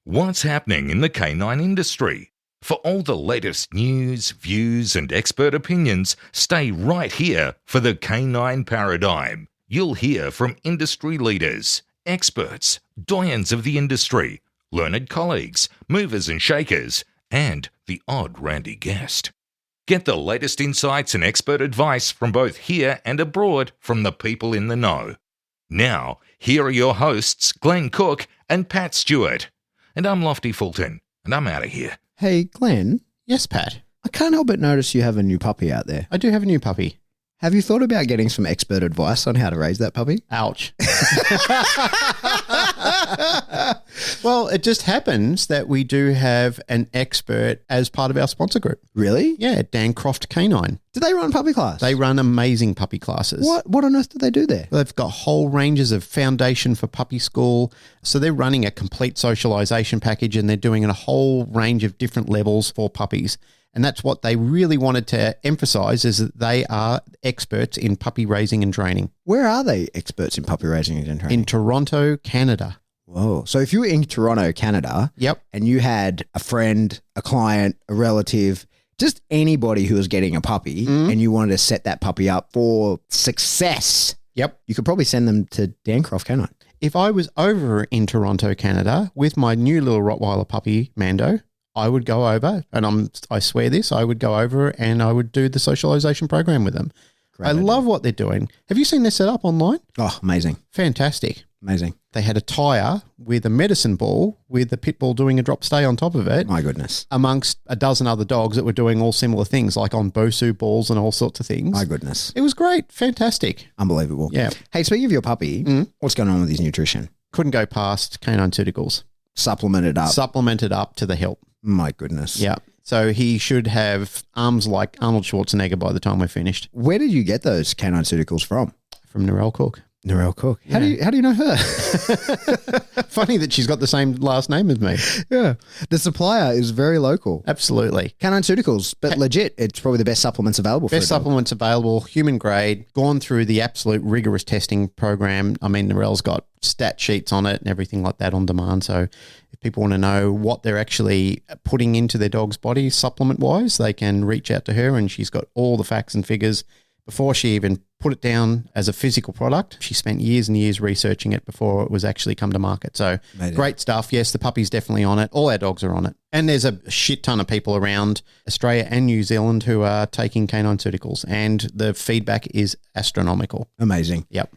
What's happening in the canine industry? For all the latest news, views, and expert opinions, stay right here for the Canine Paradigm. You'll hear from industry leaders, experts, doyens of the industry, learned colleagues, movers and shakers, and the odd randy guest. Get the latest insights and expert advice from both here and abroad from the people in the know. Now, here are your hosts, Glenn Cook and Pat Stewart. And I'm Lofty Fulton, and I'm out of here. Hey, Glenn. Yes, Pat. I can't help but notice you have a new puppy out there. I do have a new puppy. Have you thought about getting some expert advice on how to raise that puppy? Ouch. Well, it just happens that we do have an expert as part of our sponsor group. Really? Yeah, Dan Croft Canine. Do they run puppy class? They run amazing puppy classes. What on earth do they do there? They've got whole ranges of foundation for puppy school. So they're running a complete socialization package and they're doing a whole range of different levels for puppies. And that's what they really wanted to emphasize, is that they are experts in puppy raising and training. Where are they experts in puppy raising and training? In Toronto, Canada. Whoa. So if you were in Toronto, Canada, Yep. and you had a friend, a client, a relative, just anybody who was getting a puppy, and you wanted to set that puppy up for success, Yep. you could probably send them to Dan Croft Canine. If I was over in Toronto, Canada, with my new little Rottweiler puppy, Mando, I would go over, and I swear this, I would go over and I would do the socialization program with them. Great I idea. love what they're doing. Have you seen their setup online? Oh, amazing. Fantastic. Amazing. They had a tyre with a medicine ball with the pit bull doing a drop stay on top of it, My goodness. amongst a dozen other dogs that were doing all similar things, like on Bosu balls and all sorts of things. My goodness. It was great. Fantastic. Unbelievable. Yeah. Hey, speaking of your puppy, what's going on with his nutrition? Couldn't go past Canine Evolution. Supplemented up. Supplemented up to the hilt. My goodness. Yeah. So he should have arms like Arnold Schwarzenegger by the time we're finished. Where did you get those canine pharmaceuticals from? From Narelle Cook. Narelle Cook. How do you know her? Funny that she's got the same last name as me. Yeah. The supplier is very local. Absolutely. Canine Pharmaceuticals, but legit, it's probably the best supplements available for Best a dog. supplements available, human grade, gone through the absolute rigorous testing program. I mean, Narelle's got stat sheets on it and everything like that on demand. So if people want to know what they're actually putting into their dog's body supplement-wise, they can reach out to her, and she's got all the facts and figures before she even put it down as a physical product. She spent years and years researching it before it was actually come to market. So Amazing. Great stuff. Yes, the puppy's definitely on it. All our dogs are on it. And there's a shit ton of people around Australia and New Zealand who are taking canine pharmaceuticals, and the feedback is astronomical. Amazing. Yep.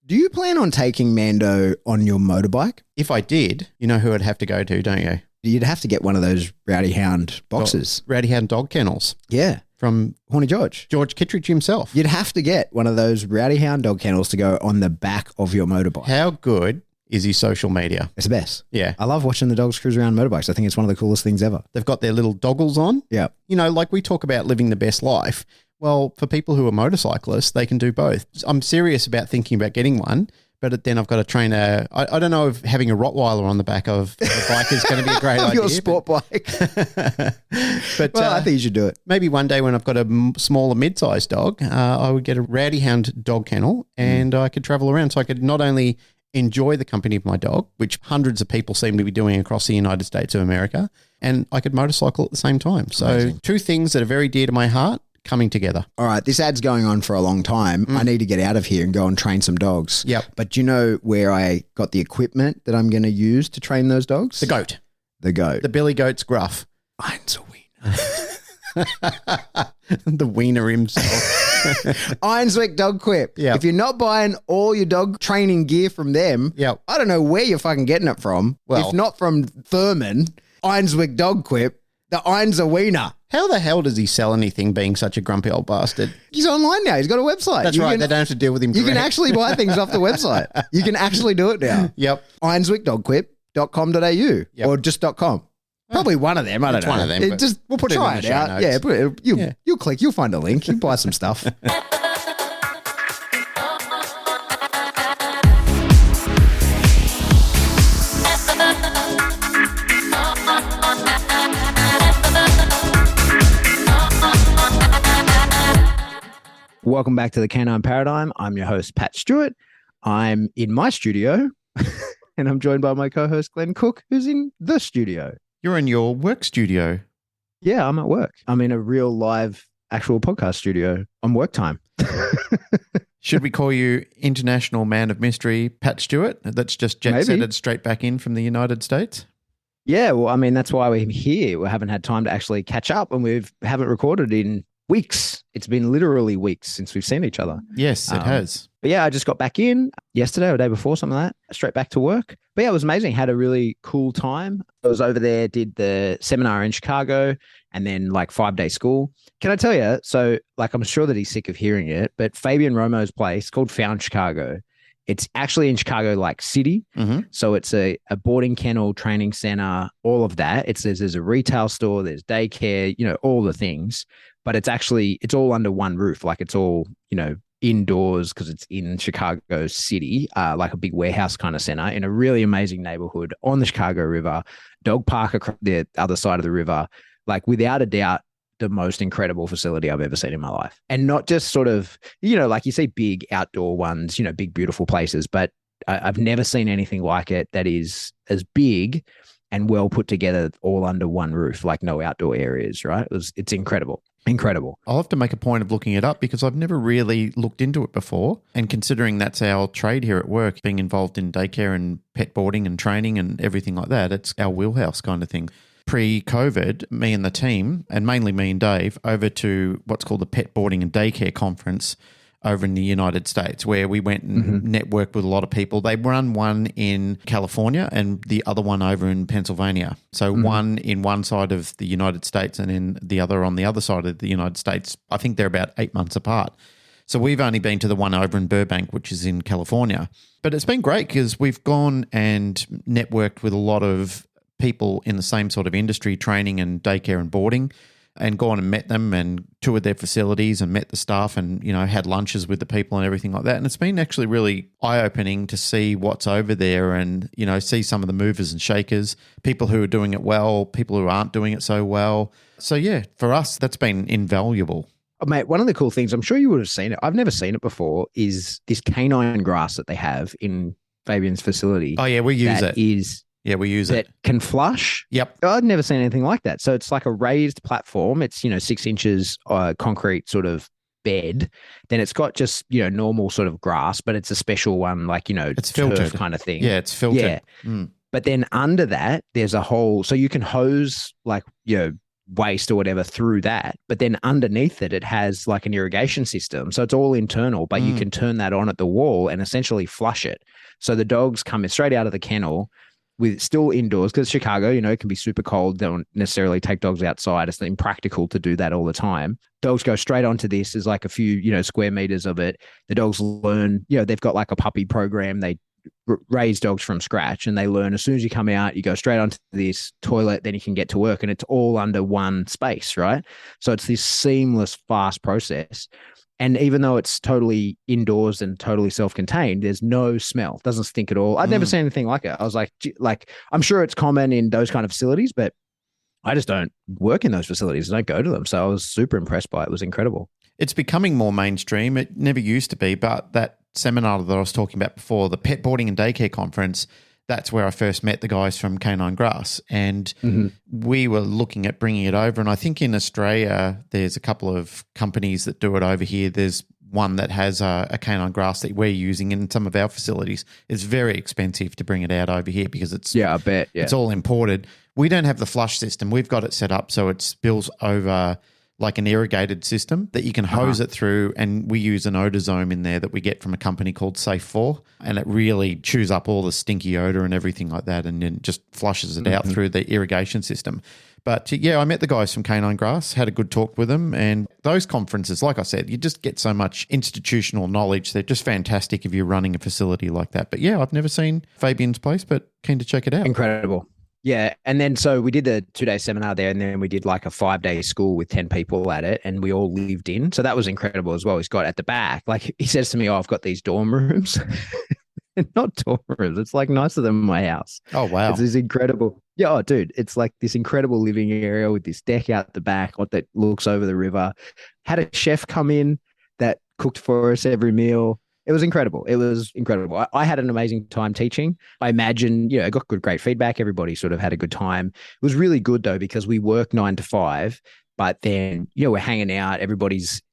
Do you plan on taking Mando on your motorbike? If I did, you know who I'd have to go to, don't you? You'd have to get one of those Rowdy Hound boxes. Rowdy Hound dog kennels Yeah. from Horny George. George Kittredge himself. You'd have to get one of those Rowdy Hound dog kennels to go on the back of your motorbike. How good is his social media? It's the best. Yeah. I love watching the dogs cruise around motorbikes. I think it's one of the coolest things ever. They've got their little doggles on. Yeah. You know, like we talk about living the best life. Well, for people who are motorcyclists, they can do both. I'm serious about thinking about getting one, but then I've got to train I don't know if having a Rottweiler on the back of a bike is going to be a great idea. Your sport bike. But Well, I think you should do it. maybe one day when I've got a smaller mid-sized dog, I would get a Rowdy Hound dog kennel, and I could travel around, so I could not only enjoy the company of my dog, which hundreds of people seem to be doing across the United States of America, and I could motorcycle at the same time. So Amazing. Two things that are very dear to my heart coming together. All right, this ad's going on for a long time. I need to get out of here and go and train some dogs. Yep. But do you know where I got the equipment that I'm going to use to train those dogs? The goat. The goat. The Billy Goat's gruff. Eins a wiener. The wiener himself. Ironswick Dog Quip. Yep. If you're not buying all your dog training gear from them, Yep. I don't know where you're fucking getting it from. Well- if not from Thurman, Ironswick Dog Quip, the Irons a wiener. How the hell does he sell anything being such a grumpy old bastard? He's online now. He's got a website. That's You right. can- They don't have to deal with him You can direct. actually buy things off the website. You can actually do it now. Yep. ironswickdogquip.com.au or just .com. Probably one of them. I don't It's know. one of them, It but just we'll put it try in the it show out. notes. Yeah, put it, Yeah. you'll click. You'll find a link. You buy some stuff. Welcome back to the Canine Paradigm. I'm your host, Pat Stewart. I'm in my studio And I'm joined by my co-host, Glenn Cook, who's in the studio. You're in your work studio. Yeah, I'm at work. I'm in a real live actual podcast studio on work time. Should we call you International Man of Mystery, Pat Stewart? That's just jet-setted straight back in from the United States? Yeah, well, I mean, that's why we're here. We haven't had time to actually catch up, and we haven't recorded in weeks. It's been literally weeks since we've seen each other. Yes, it has. But yeah, I just got back in yesterday or the day before, something like that, straight back to work. But yeah, it was amazing. Had a really cool time. I was over there, did the seminar in Chicago, and then like 5-day school. Can I tell you? So like, I'm sure that he's sick of hearing it, but Fabian Romo's place called Found Chicago. It's actually in Chicago, like city. Mm-hmm. So it's a boarding kennel, training center, all of that. There's a retail store, there's daycare, all the things. But it's all under one roof. Like it's all, indoors because it's in Chicago city, like a big warehouse kind of center in a really amazing neighborhood on the Chicago River, dog park across the other side of the river. Like without a doubt, the most incredible facility I've ever seen in my life. And not just sort of, like you see big outdoor ones, big, beautiful places, but I've never seen anything like it that is as big and well put together all under one roof, like no outdoor areas, right? It's incredible. Incredible. I'll have to make a point of looking it up because I've never really looked into it before. And considering that's our trade here at work, being involved in daycare and pet boarding and training and everything like that, it's our wheelhouse kind of thing. Pre-COVID, me and the team, and mainly me and Dave, over to what's called the Pet Boarding and Daycare Conference over in the United States, where we went and networked with a lot of people. They run one in California and the other one over in Pennsylvania. So one in one side of the United States and in the other on the other side of the United States. I think they're about 8 months apart. So we've only been to the one over in Burbank, which is in California. But it's been great because we've gone and networked with a lot of people in the same sort of industry, training and daycare and boarding, and gone and met them and toured their facilities and met the staff and, had lunches with the people and everything like that. And it's been actually really eye-opening to see what's over there and, see some of the movers and shakers, people who are doing it well, people who aren't doing it so well. So, yeah, for us, that's been invaluable. Oh, mate, one of the cool things, I'm sure you would have seen it, I've never seen it before, is this canine grass that they have in Fabian's facility. Oh, yeah, we use it. We use that can flush. Yep. I'd never seen anything like that. So it's like a raised platform. It's, 6 inches concrete sort of bed. Then it's got just, normal sort of grass, but it's a special one, like, it's filtered kind of thing. Yeah, it's filtered. Yeah. But then under that, there's a hole. So you can hose like, waste or whatever through that. But then underneath it, it has like an irrigation system. So it's all internal, but you can turn that on at the wall and essentially flush it. So the dogs come in straight out of the kennel, with still indoors because Chicago, it can be super cold. They don't necessarily take dogs outside. It's impractical to do that all the time. Dogs go straight onto this. There's like a few, square meters of it. The dogs learn, they've got like a puppy program. They raise dogs from scratch and they learn as soon as you come out, you go straight onto this toilet, then you can get to work and it's all under one space, right? So it's this seamless, fast process. And even though it's totally indoors and totally self-contained, there's no smell. It doesn't stink at all. I'd never seen anything like it. I was like, I'm sure it's common in those kind of facilities, but I just don't work in those facilities. I don't go to them. So I was super impressed by it. It was incredible. It's becoming more mainstream. It never used to be, but that seminar that I was talking about before, the Pet Boarding and Daycare Conference, that's where I first met the guys from Canine Grass. And we were looking at bringing it over. And I think in Australia, there's a couple of companies that do it over here. There's one that has a Canine Grass that we're using in some of our facilities. It's very expensive to bring it out over here because it's I bet. Yeah. It's all imported. We don't have the flush system. We've got it set up so it spills over like an irrigated system that you can hose it through, and we use an odosome in there that we get from a company called Safe 4, and it really chews up all the stinky odor and everything like that and then just flushes it out through the irrigation system. But yeah, I met the guys from Canine Grass, had a good talk with them, and those conferences, like I said, you just get so much institutional knowledge. They're just fantastic if you're running a facility like that. But yeah, I've never seen Fabian's place, but keen to check it out. Incredible. Yeah. And then so we did the 2-day seminar there, and then we did like a 5-day school with 10 people at it, and we all lived in. So that was incredible as well. He's got at the back, like he says to me, I've got these dorm rooms. Not dorm rooms. It's like nicer than my house. Oh, wow. It's this incredible. Yeah. Oh, dude, it's like this incredible living area with this deck out the back that looks over the river. Had a chef come in that cooked for us every meal. It was incredible. It was incredible. I had an amazing time teaching. I imagine, I got great feedback. Everybody sort of had a good time. It was really good though, because we work 9 to 5, but then, we're hanging out.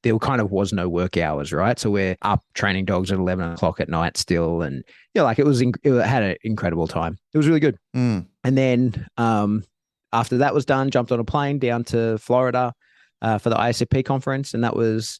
There kind of was no work hours, right? So we're up training dogs at 11 o'clock at night still. And it had an incredible time. It was really good. Mm. And then after that was done, jumped on a plane down to Florida for the ISFP conference. And it was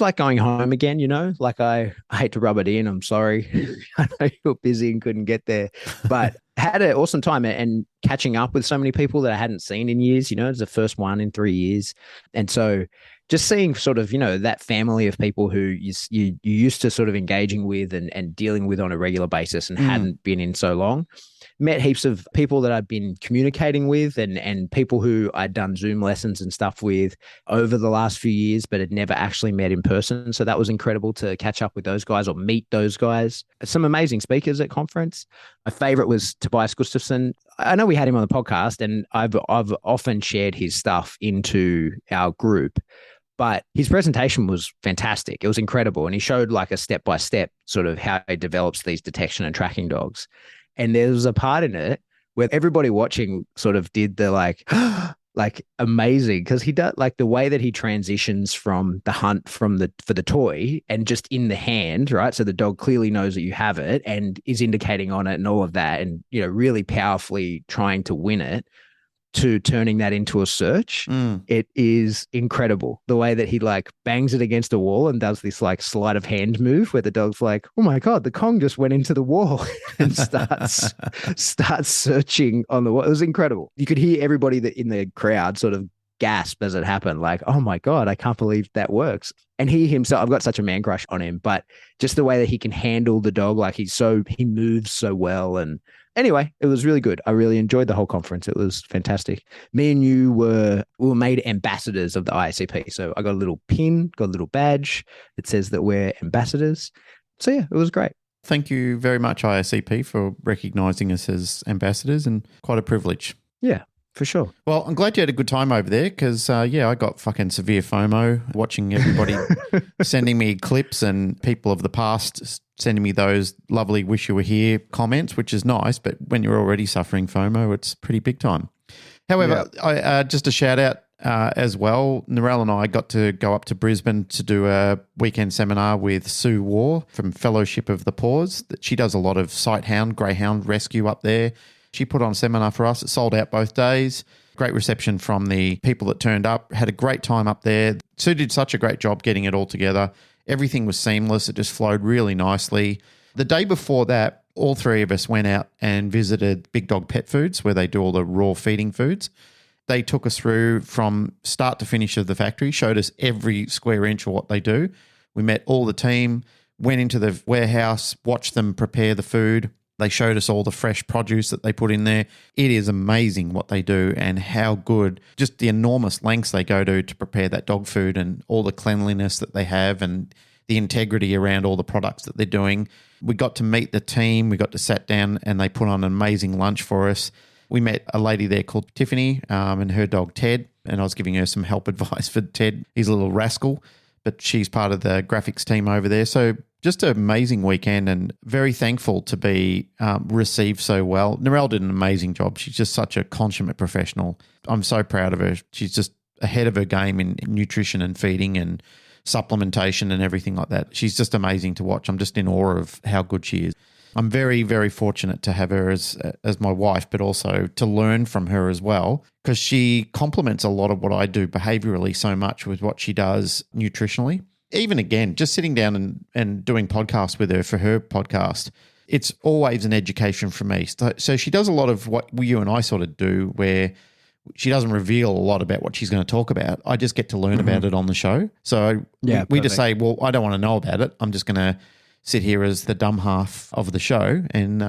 like going home again, like I hate to rub it in. I'm sorry. I know you were busy and couldn't get there, but had an awesome time and catching up with so many people that I hadn't seen in years. It's the first one in 3 years. And so just seeing sort of, that family of people who you used to sort of engaging with and dealing with on a regular basis and hadn't been in so long. Met heaps of people that I'd been communicating with and people who I'd done Zoom lessons and stuff with over the last few years, but had never actually met in person. So that was incredible to catch up with those guys or meet those guys. Some amazing speakers at conference. My favorite was Tobias Gustafsson. I know we had him on the podcast, and I've often shared his stuff into our group. But his presentation was fantastic. It was incredible. And he showed like a step-by-step sort of how he develops these detection and tracking dogs. And there was a part in it where everybody watching sort of did the like amazing, because he does like the way that he transitions from the hunt for the toy and just in the hand, right? So the dog clearly knows that you have it and is indicating on it and all of that, and really powerfully trying to win it, to turning that into a search. It is incredible the way that he like bangs it against a wall and does this like sleight of hand move where the dog's like, oh my God, the Kong just went into the wall and starts searching on the wall. It was incredible. You could hear everybody that in the crowd sort of gasp as it happened, like, oh my God, I can't believe that works. And he himself, I've got such a man crush on him, but just the way that he can handle the dog, like he moves so well. And anyway, it was really good. I really enjoyed the whole conference. It was fantastic. Me and you were made ambassadors of the ISCP. So I got a little pin, got a little badge that says that we're ambassadors. So yeah, it was great. Thank you very much, ISCP, for recognising us as ambassadors, and quite a privilege. Yeah, for sure. Well, I'm glad you had a good time over there because, I got fucking severe FOMO watching everybody sending me clips and people of the past sending me those lovely wish you were here comments, which is nice. But when you're already suffering FOMO, it's pretty big time. However, I just a shout out as well. Narelle and I got to go up to Brisbane to do a weekend seminar with Sue War from Fellowship of the Paws. She does a lot of sighthound, greyhound rescue up there. She put on a seminar for us. It sold out both days. Great reception from the people that turned up. Had a great time up there. Sue did such a great job getting it all together. Everything was seamless. It just flowed really nicely. The day before that, all three of us went out and visited Big Dog Pet Foods, where they do all the raw feeding foods. They took us through from start to finish of the factory, showed us every square inch of what they do. We met all the team, went into the warehouse, watched them prepare the food. They showed us all the fresh produce that they put in there. It is amazing what they do and how good, just the enormous lengths they go to prepare that dog food, and all the cleanliness that they have and the integrity around all the products that they're doing. We got to meet the team. We got to sit down and they put on an amazing lunch for us. We met a lady there called Tiffany and her dog Ted, and I was giving her some help advice for Ted. He's a little rascal, but she's part of the graphics team over there. So just an amazing weekend, and very thankful to be received so well. Narelle did an amazing job. She's just such a consummate professional. I'm so proud of her. She's just ahead of her game in nutrition and feeding and supplementation and everything like that. She's just amazing to watch. I'm just in awe of how good she is. I'm very, very fortunate to have her as my wife, but also to learn from her as well, because she complements a lot of what I do behaviorally so much with what she does nutritionally. Even again, just sitting down and doing podcasts with her for her podcast, it's always an education for me. So she does a lot of what you and I sort of do, where she doesn't reveal a lot about what she's going to talk about. I just get to learn about it on the show. So we just say, well, I don't want to know about it. I'm just going to sit here as the dumb half of the show, and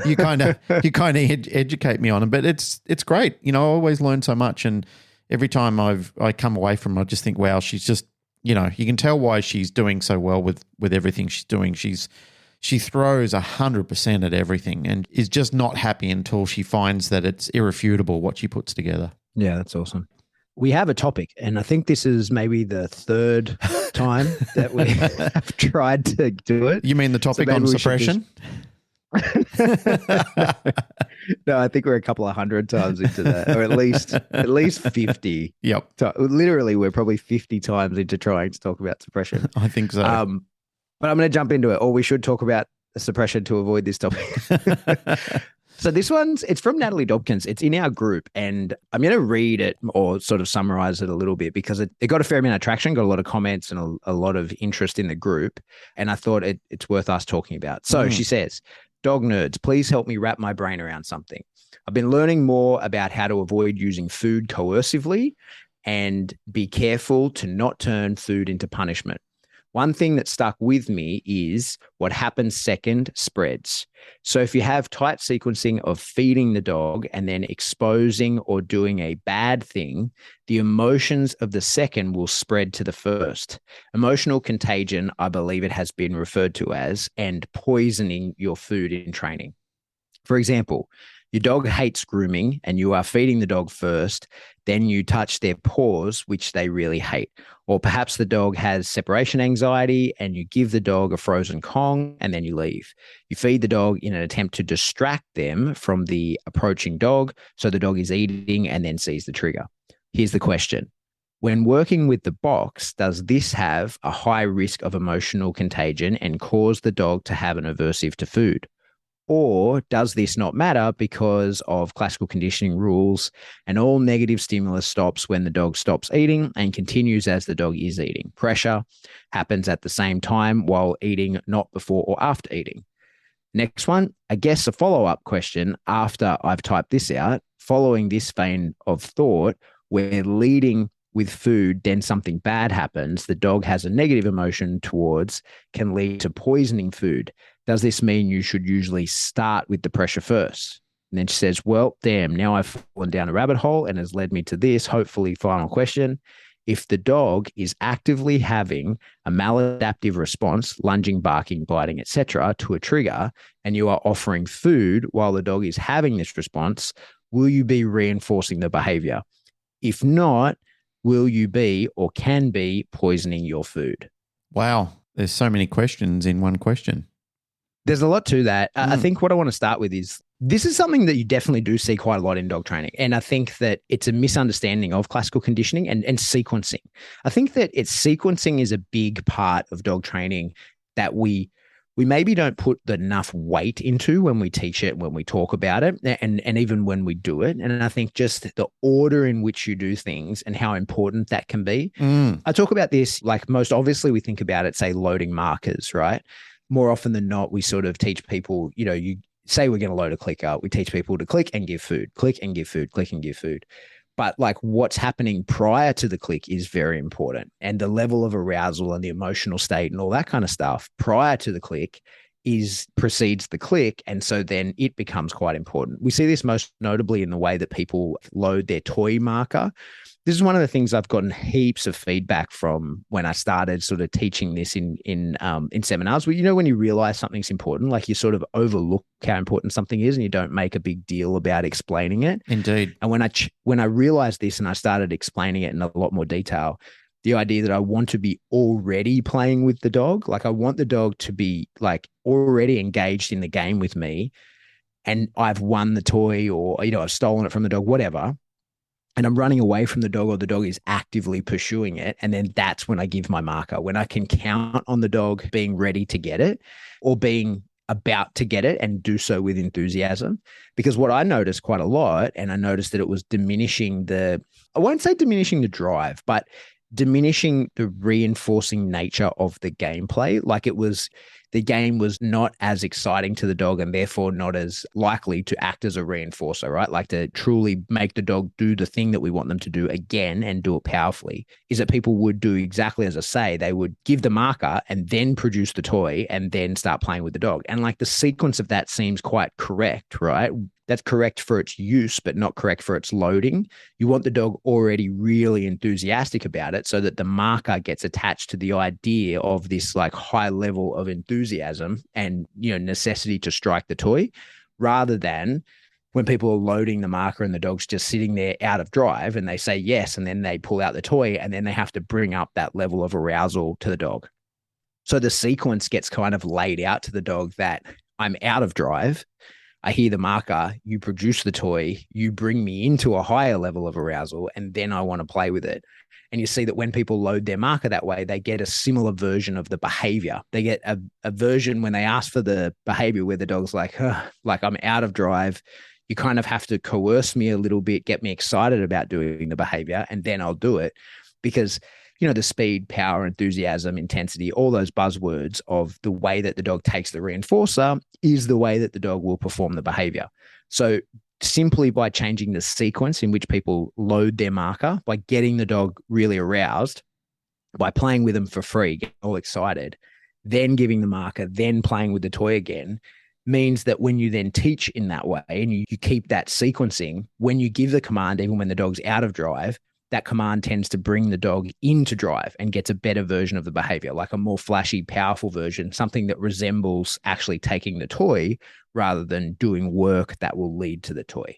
you kind of educate me on it. But it's great. I always learn so much, and every time I come away from it, I just think, wow, she's just, you can tell why she's doing so well with everything she's doing. She throws 100% at everything and is just not happy until she finds that it's irrefutable what she puts together. Yeah, that's awesome. We have a topic, and I think this is maybe the third time that we have tried to do it. You mean the topic on suppression? No, I think we're a couple of hundred times into that, or at least 50. Yep. Literally, we're probably 50 times into trying to talk about suppression. I think so. But I'm going to jump into it, or we should talk about suppression to avoid this topic. So this it's from Natalie Dobkins. It's in our group, and I'm going to read it or sort of summarize it a little bit because it got a fair amount of traction, got a lot of comments and a lot of interest in the group. And I thought it's worth us talking about. So she says, "Dog nerds, please help me wrap my brain around something. I've been learning more about how to avoid using food coercively and be careful to not turn food into punishment. One thing that stuck with me is what happens second spreads. So if you have tight sequencing of feeding the dog and then exposing or doing a bad thing, the emotions of the second will spread to the first. Emotional contagion, I believe it has been referred to as, and poisoning your food in training. For example, your dog hates grooming and you are feeding the dog first, then you touch their paws, which they really hate. Or perhaps the dog has separation anxiety and you give the dog a frozen Kong and then you leave. You feed the dog in an attempt to distract them from the approaching dog, so the dog is eating and then sees the trigger. Here's the question. When working with the box, does this have a high risk of emotional contagion and cause the dog to have an aversive to food? Or does this not matter because of classical conditioning rules and all negative stimulus stops when the dog stops eating and continues as the dog is eating? Pressure happens at the same time while eating, not before or after eating. Next one, I guess a follow-up question after I've typed this out, following this vein of thought, where leading with food, then something bad happens, the dog has a negative emotion towards, can lead to poisoning food. Does this mean you should usually start with the pressure first? And then she says, well, damn, now I've fallen down a rabbit hole and has led me to this, hopefully final question. If the dog is actively having a maladaptive response, lunging, barking, biting, etc., to a trigger, and you are offering food while the dog is having this response, will you be reinforcing the behavior? If not, will you be or can be poisoning your food? Wow. There's so many questions in one question. There's a lot to that. I think what I want to start with is this is something that you definitely do see quite a lot in dog training. And I think that it's a misunderstanding of classical conditioning and sequencing. I think that sequencing is a big part of dog training that we maybe don't put enough weight into when we teach it, when we talk about it, and even when we do it. And I think just the order in which you do things and how important that can be. I talk about this, like most obviously we think about it, say loading markers, right? More often than not, we sort of teach people, you say we're going to load a clicker. We teach people to click and give food, click and give food, click and give food. But like what's happening prior to the click is very important. And the level of arousal and the emotional state and all that kind of stuff prior to the click precedes the click. And so then it becomes quite important. We see this most notably in the way that people load their toy marker. This is one of the things I've gotten heaps of feedback from when I started sort of teaching this in seminars. Where, when you realize something's important, like you sort of overlook how important something is and you don't make a big deal about explaining it. Indeed. And when I realized this and I started explaining it in a lot more detail, the idea that I want to be already playing with the dog, like I want the dog to be like already engaged in the game with me, and I've won the toy or, I've stolen it from the dog, whatever. And I'm running away from the dog or the dog is actively pursuing it. And then that's when I give my marker, when I can count on the dog being ready to get it or being about to get it and do so with enthusiasm. Because what I noticed quite a lot, and I noticed that it was diminishing I won't say diminishing the drive, but diminishing the reinforcing nature of the gameplay. Like the game was not as exciting to the dog and therefore not as likely to act as a reinforcer, right? Like to truly make the dog do the thing that we want them to do again and do it powerfully, is that people would do exactly as I say. They would give the marker and then produce the toy and then start playing with the dog. And like the sequence of that seems quite correct, right? That's correct for its use, but not correct for its loading. You want the dog already really enthusiastic about it so that the marker gets attached to the idea of this like high level of enthusiasm and, necessity to strike the toy, rather than when people are loading the marker and the dog's just sitting there out of drive and they say yes, and then they pull out the toy and then they have to bring up that level of arousal to the dog. So the sequence gets kind of laid out to the dog that I'm out of drive. I hear the marker, you produce the toy, you bring me into a higher level of arousal, and then I want to play with it. And you see that when people load their marker that way, they get a similar version of the behavior. They get a version when they ask for the behavior where the dog's like I'm out of drive. You kind of have to coerce me a little bit, get me excited about doing the behavior, and then I'll do it. Because, the speed, power, enthusiasm, intensity, all those buzzwords of the way that the dog takes the reinforcer is the way that the dog will perform the behavior. So simply by changing the sequence in which people load their marker, by getting the dog really aroused, by playing with them for free, getting all excited, then giving the marker, then playing with the toy again, means that when you then teach in that way and you keep that sequencing, when you give the command, even when the dog's out of drive, that command tends to bring the dog into drive and gets a better version of the behavior, like a more flashy, powerful version, something that resembles actually taking the toy rather than doing work that will lead to the toy.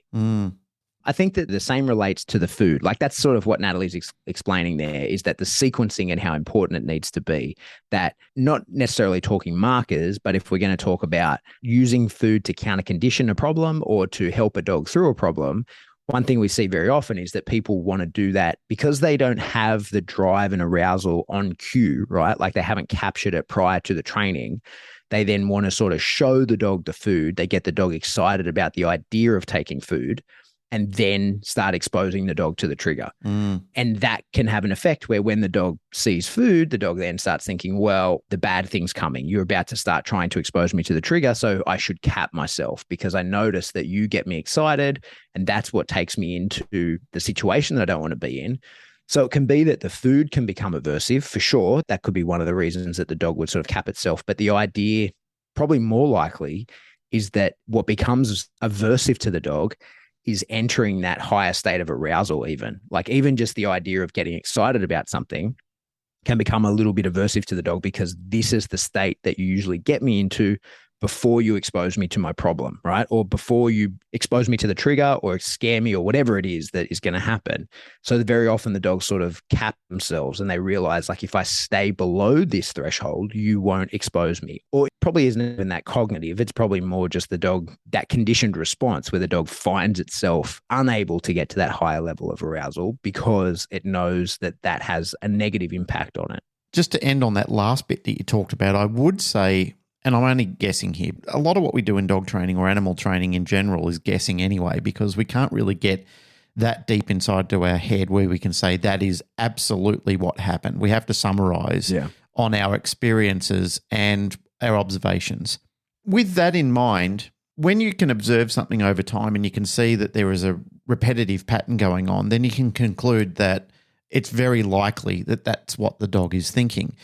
I think that the same relates to the food. Like that's sort of what Natalie's explaining there, is that the sequencing and how important it needs to be, that not necessarily talking markers, but if we're going to talk about using food to counter condition a problem or to help a dog through a problem, one thing we see very often is that people want to do that because they don't have the drive and arousal on cue, right? Like they haven't captured it prior to the training. They then want to sort of show the dog the food. They get the dog excited about the idea of taking food and then start exposing the dog to the trigger. And that can have an effect where when the dog sees food, the dog then starts thinking, well, the bad thing's coming. You're about to start trying to expose me to the trigger, so I should cap myself because I notice that you get me excited and that's what takes me into the situation that I don't want to be in. So it can be that the food can become aversive for sure. That could be one of the reasons that the dog would sort of cap itself. But the idea, probably more likely, is that what becomes aversive to the dog is entering that higher state of arousal even. Like even just the idea of getting excited about something can become a little bit aversive to the dog because this is the state that you usually get me into before you expose me to my problem, right? Or before you expose me to the trigger or scare me or whatever it is that is going to happen. So very often the dogs sort of cap themselves and they realize like, if I stay below this threshold, you won't expose me. Or it probably isn't even that cognitive. It's probably more just the dog, that conditioned response where the dog finds itself unable to get to that higher level of arousal because it knows that that has a negative impact on it. Just to end on that last bit that you talked about, I would say, and I'm only guessing here, a lot of what we do in dog training or animal training in general is guessing anyway, because we can't really get that deep inside to our head where we can say that is absolutely what happened. We have to summarize on our experiences and our observations. With that in mind, when you can observe something over time and you can see that there is a repetitive pattern going on, then you can conclude that it's very likely that that's what the dog is thinking.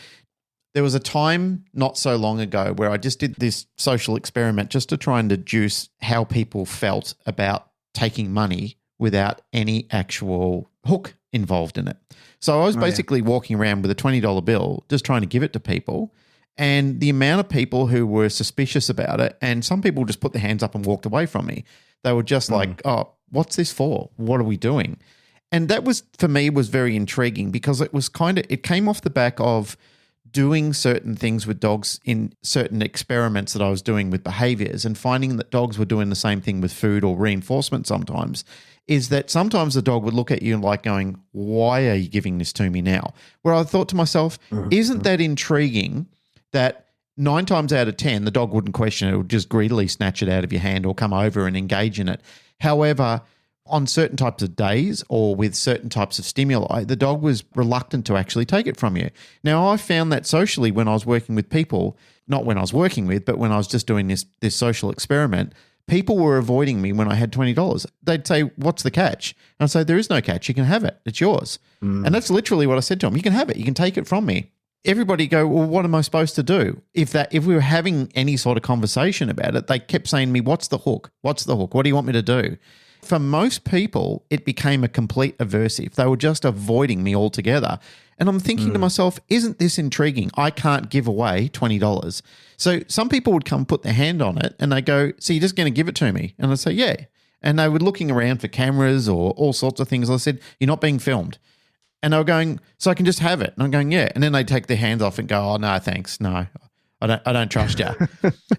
There was a time not so long ago where I just did this social experiment just to try and deduce how people felt about taking money without any actual hook involved in it. So I was basically walking around with a $20 bill just trying to give it to people, and the amount of people who were suspicious about it, and some people just put their hands up and walked away from me. They were just like, oh, what's this for? What are we doing? And that was, for me, was very intriguing because it was it came off the back of doing certain things with dogs in certain experiments that I was doing with behaviors and finding that dogs were doing the same thing with food or reinforcement sometimes, is that sometimes the dog would look at you like going, why are you giving this to me now? Where I thought to myself, isn't that intriguing that 9 times out of 10, the dog wouldn't question it, it would just greedily snatch it out of your hand or come over and engage in it. However, on certain types of days or with certain types of stimuli, the dog was reluctant to actually take it from you. Now, I found that socially when I was working with people, not when I was working with, but when I was just doing this social experiment, people were avoiding me when I had $20. They'd say, what's the catch? And I'd say, there is no catch. You can have it. It's yours. And that's literally what I said to them. You can have it. You can take it from me. Everybody go, well, what am I supposed to do? If we were having any sort of conversation about it, they kept saying to me, what's the hook? What's the hook? What do you want me to do? For most people, it became a complete aversive. They were just avoiding me altogether. And I'm thinking to myself, isn't this intriguing? I can't give away $20. So some people would come put their hand on it and they go, so you're just going to give it to me? And I say, yeah. And they were looking around for cameras or all sorts of things. I said, "You're not being filmed." And they were going, "So I can just have it?" And I'm going, "Yeah." And then they take their hands off and go, "Oh, no, thanks. No, I don't trust you."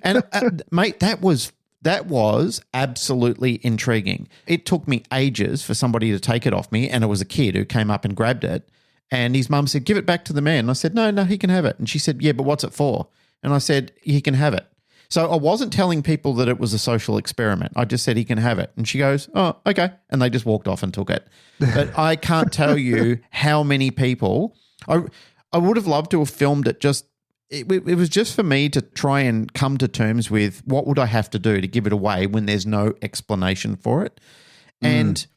And mate, that was absolutely intriguing. It took me ages for somebody to take it off me, and it was a kid who came up and grabbed it. And his mum said, "Give it back to the man." And I said, No, he can have it. And she said, "Yeah, but what's it for?" And I said, "He can have it." So I wasn't telling people that it was a social experiment. I just said he can have it. And she goes, "Oh, okay." And they just walked off and took it. But I can't tell you how many people I would have loved to have filmed it. It was just for me to try and come to terms with what would I have to do to give it away when there's no explanation for it. And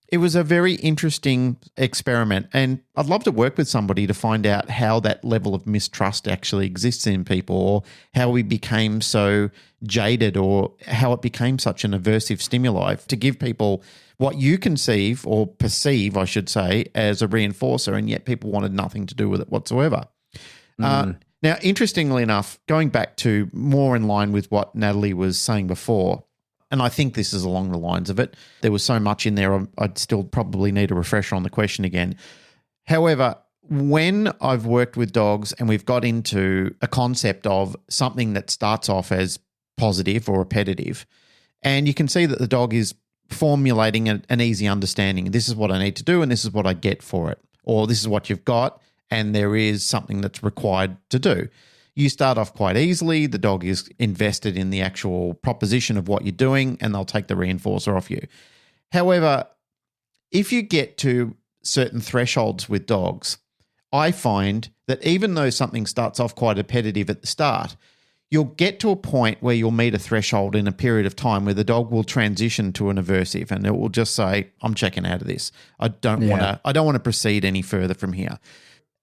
it was a very interesting experiment, and I'd love to work with somebody to find out how that level of mistrust actually exists in people, or how we became so jaded, or how it became such an aversive stimuli to give people what you conceive or perceive, I should say, as a reinforcer, and yet people wanted nothing to do with it whatsoever. Now, interestingly enough, going back to more in line with what Natalie was saying before, and I think this is along the lines of it. There was so much in there, I'd still probably need a refresher on the question again. However, when I've worked with dogs and we've got into a concept of something that starts off as positive or repetitive, and you can see that the dog is formulating an easy understanding. This is what I need to do and this is what I get for it. Or this is what you've got and there is something that's required to do. You start off quite easily. The dog is invested in the actual proposition of what you're doing and they'll take the reinforcer off you. However, if you get to certain thresholds with dogs, I find that even though something starts off quite repetitive at the start, you'll get to a point where you'll meet a threshold in a period of time where the dog will transition to an aversive and it will just say, "I'm checking out of this. I don't want to proceed any further from here."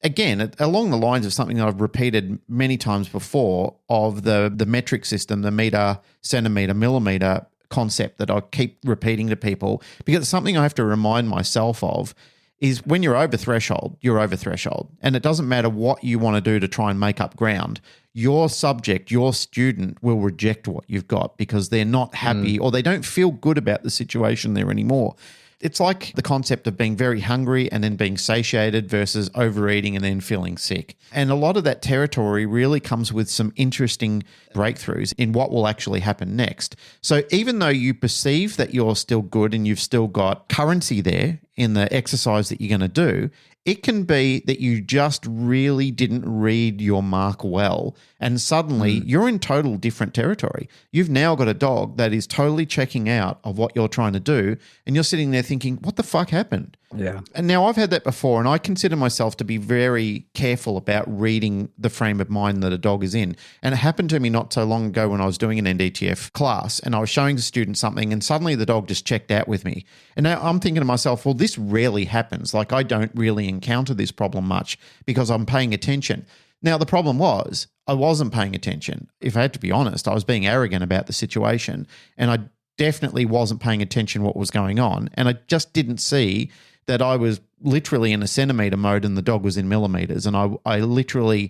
Again, along the lines of something that I've repeated many times before of the metric system, the meter, centimeter, millimeter concept that I keep repeating to people, because it's something I have to remind myself of, is when you're over threshold, you're over threshold. And it doesn't matter what you want to do to try and make up ground. Your subject, your student will reject what you've got because they're not happy or they don't feel good about the situation there anymore. It's like the concept of being very hungry and then being satiated versus overeating and then feeling sick. And a lot of that territory really comes with some interesting breakthroughs in what will actually happen next. So even though you perceive that you're still good and you've still got currency there in the exercise that you're going to do, it can be that you just really didn't read your mark well, and suddenly you're in total different territory. You've now got a dog that is totally checking out of what you're trying to do, and you're sitting there thinking, what the fuck happened? Yeah. And now I've had that before, and I consider myself to be very careful about reading the frame of mind that a dog is in. And it happened to me not so long ago when I was doing an NDTF class, and I was showing the student something, and suddenly the dog just checked out with me. And now I'm thinking to myself, well, this rarely happens. Like, I don't really encounter this problem much because I'm paying attention. Now, the problem was I wasn't paying attention. If I had to be honest, I was being arrogant about the situation, and I definitely wasn't paying attention what was going on. And I just didn't see that I was literally in a centimeter mode and the dog was in millimeters. And I literally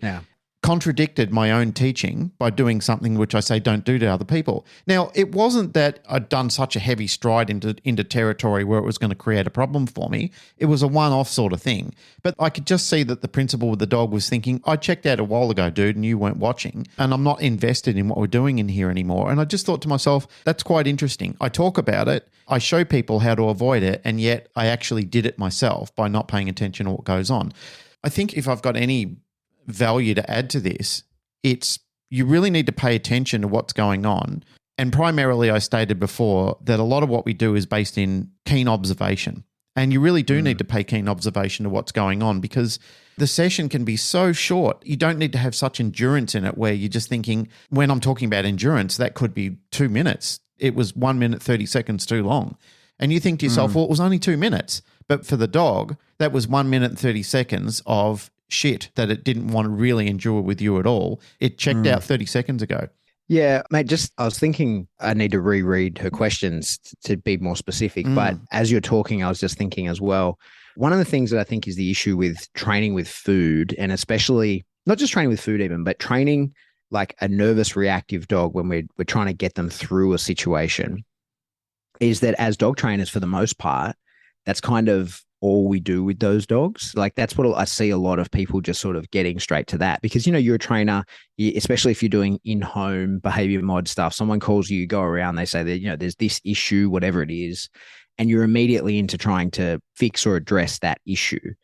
contradicted my own teaching by doing something which I say don't do to other people. Now, it wasn't that I'd done such a heavy stride into territory where it was going to create a problem for me. It was a one-off sort of thing. But I could just see that the principal with the dog was thinking, I checked out a while ago, dude, and you weren't watching, and I'm not invested in what we're doing in here anymore. And I just thought to myself, that's quite interesting. I talk about it, I show people how to avoid it, and yet I actually did it myself by not paying attention to what goes on. I think if I've got any value to add to this, it's you really need to pay attention to what's going on. And primarily, I stated before that a lot of what we do is based in keen observation. And you really do need to pay keen observation to what's going on, because the session can be so short. You don't need to have such endurance in it where you're just thinking, when I'm talking about endurance, that could be 2 minutes. It was 1 minute, 30 seconds too long. And you think to yourself, well, it was only 2 minutes. But for the dog, that was 1 minute and 30 seconds of shit that it didn't want to really endure with you at all. It checked out 30 seconds ago. Yeah, mate, I was thinking I need to reread her questions to be more specific. But as you're talking, I was just thinking as well, one of the things that I think is the issue with training with food, and especially not just training with food even, but training like a nervous reactive dog when we're trying to get them through a situation, is that as dog trainers, for the most part, that's kind of all we do with those dogs. Like that's what I see a lot of people just sort of getting straight to that because, you're a trainer, especially if you're doing in-home behavior mod stuff, someone calls you, go around, they say that, there's this issue, whatever it is, and you're immediately into trying to fix or address that issue.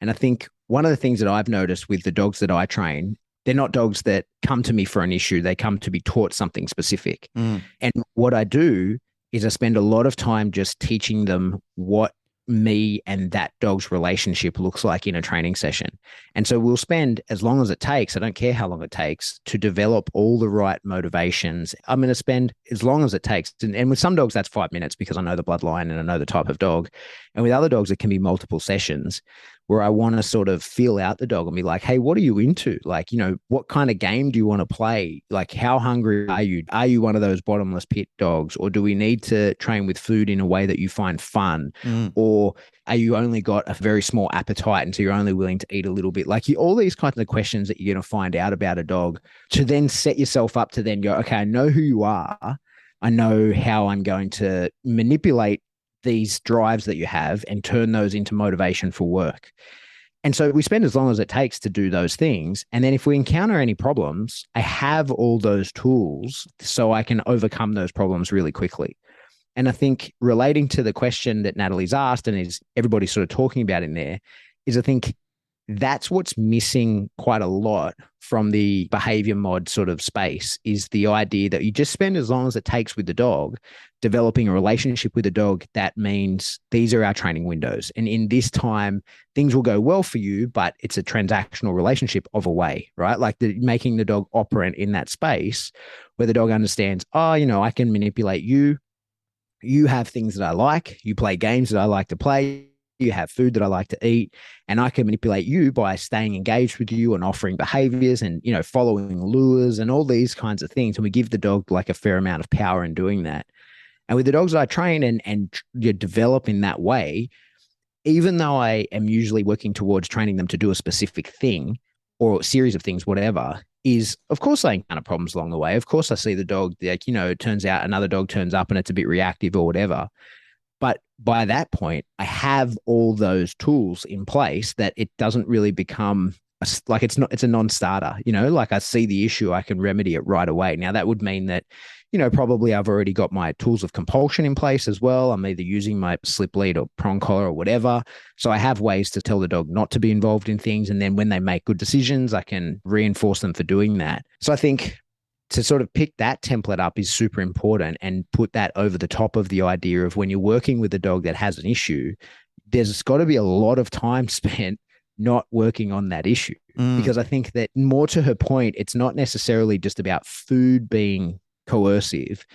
And I think one of the things that I've noticed with the dogs that I train, they're not dogs that come to me for an issue. They come to be taught something specific. And what I do is I spend a lot of time just teaching them what me and that dog's relationship looks like in a training session. And so we'll spend as long as it takes, I don't care how long it takes, to develop all the right motivations. I'm going to spend as long as it takes. And with some dogs, that's 5 minutes because I know the bloodline and I know the type of dog. And with other dogs, it can be multiple sessions where I want to sort of feel out the dog and be like, hey, what are you into? Like, what kind of game do you want to play? Like, how hungry are you? Are you one of those bottomless pit dogs? Or do we need to train with food in a way that you find fun? Or are you only got a very small appetite and so you're only willing to eat a little bit? Like all these kinds of questions that you're going to find out about a dog to then set yourself up to then go, okay, I know who you are. I know how I'm going to manipulate these drives that you have and turn those into motivation for work. And so we spend as long as it takes to do those things. And then if we encounter any problems, I have all those tools so I can overcome those problems really quickly. And I think relating to the question that Natalie's asked and is everybody sort of talking about in there is I think that's what's missing quite a lot from the behavior mod sort of space is the idea that you just spend as long as it takes with the dog, developing a relationship with the dog. That means these are our training windows. And in this time, things will go well for you, but it's a transactional relationship of a way, right? Like making the dog operant in that space where the dog understands, oh, I can manipulate you. You have things that I like. You play games that I like to play. You have food that I like to eat, and I can manipulate you by staying engaged with you and offering behaviors and, following lures and all these kinds of things. And we give the dog like a fair amount of power in doing that. And with the dogs that I train and develop in that way, even though I am usually working towards training them to do a specific thing or a series of things, whatever, is of course I encounter problems along the way. Of course I see the dog, like, it turns out another dog turns up and it's a bit reactive or whatever. But by that point, I have all those tools in place that it doesn't really become it's a non-starter, like I see the issue, I can remedy it right away. Now that would mean that, probably I've already got my tools of compulsion in place as well. I'm either using my slip lead or prong collar or whatever. So I have ways to tell the dog not to be involved in things. And then when they make good decisions, I can reinforce them for doing that. So I think to sort of pick that template up is super important and put that over the top of the idea of when you're working with a dog that has an issue, there's got to be a lot of time spent not working on that issue. Because I think that more to her point, it's not necessarily just about food being coercive.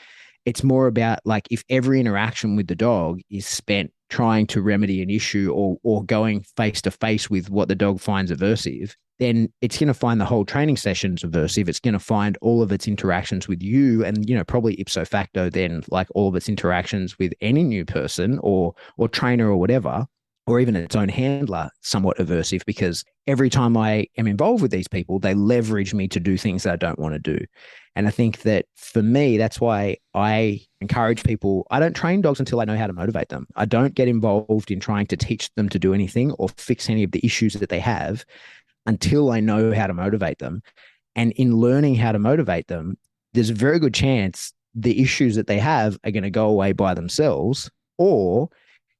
It's more about like if every interaction with the dog is spent trying to remedy an issue or going face to face with what the dog finds aversive, then it's going to find the whole training sessions aversive. It's going to find all of its interactions with you and, probably ipso facto then like all of its interactions with any new person or trainer or whatever, or even its own handler somewhat aversive because every time I am involved with these people, they leverage me to do things that I don't want to do. And I think that for me, that's why I encourage people. I don't train dogs until I know how to motivate them. I don't get involved in trying to teach them to do anything or fix any of the issues that they have until I know how to motivate them. And in learning how to motivate them, there's a very good chance the issues that they have are going to go away by themselves. Or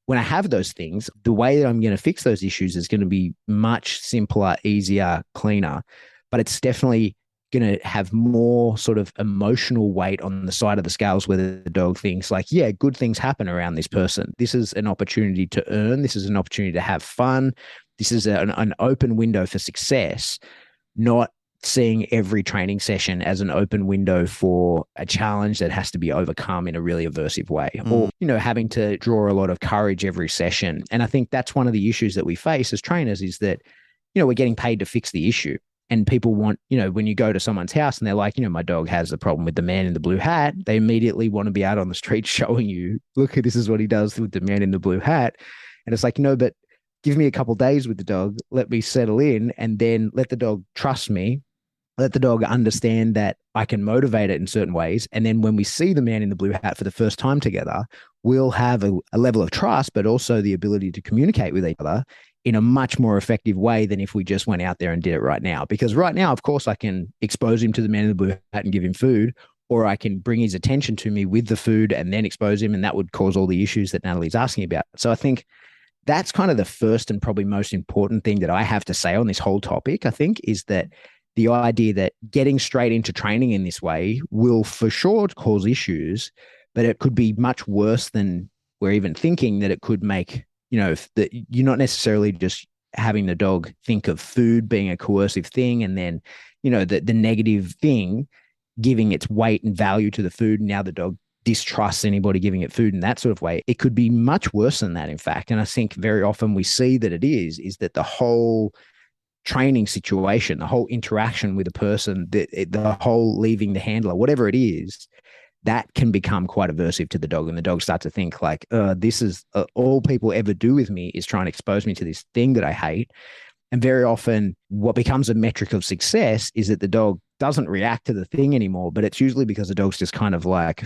when I have those things, the way that I'm going to fix those issues is going to be much simpler, easier, cleaner. But it's definitely going to have more sort of emotional weight on the side of the scales where the dog thinks like, yeah, good things happen around this person. This is an opportunity to earn. This is an opportunity to have fun. This is an open window for success, not seeing every training session as an open window for a challenge that has to be overcome in a really aversive way or, having to draw a lot of courage every session. And I think that's one of the issues that we face as trainers is that, we're getting paid to fix the issue. And people want, when you go to someone's house and they're like, my dog has a problem with the man in the blue hat, they immediately want to be out on the street showing you, look, this is what he does with the man in the blue hat. And it's like, no, but give me a couple of days with the dog, let me settle in and then let the dog trust me, let the dog understand that I can motivate it in certain ways. And then when we see the man in the blue hat for the first time together, will have a level of trust, but also the ability to communicate with each other in a much more effective way than if we just went out there and did it right now. Because right now, of course, I can expose him to the man in the blue hat and give him food, or I can bring his attention to me with the food and then expose him, and that would cause all the issues that Natalie's asking about. So I think that's kind of the first and probably most important thing that I have to say on this whole topic, I think, is that the idea that getting straight into training in this way will for sure cause issues, but it could be much worse than we're even thinking that it could make, that you're not necessarily just having the dog think of food being a coercive thing and then, the negative thing giving its weight and value to the food. And now the dog distrusts anybody giving it food in that sort of way. It could be much worse than that, in fact. And I think very often we see that it is that the whole training situation, the whole interaction with a person, the whole leaving the handler, whatever it is, that can become quite aversive to the dog. And the dog starts to think like, this is all people ever do with me is try and expose me to this thing that I hate. And very often what becomes a metric of success is that the dog doesn't react to the thing anymore, but it's usually because the dog's just kind of like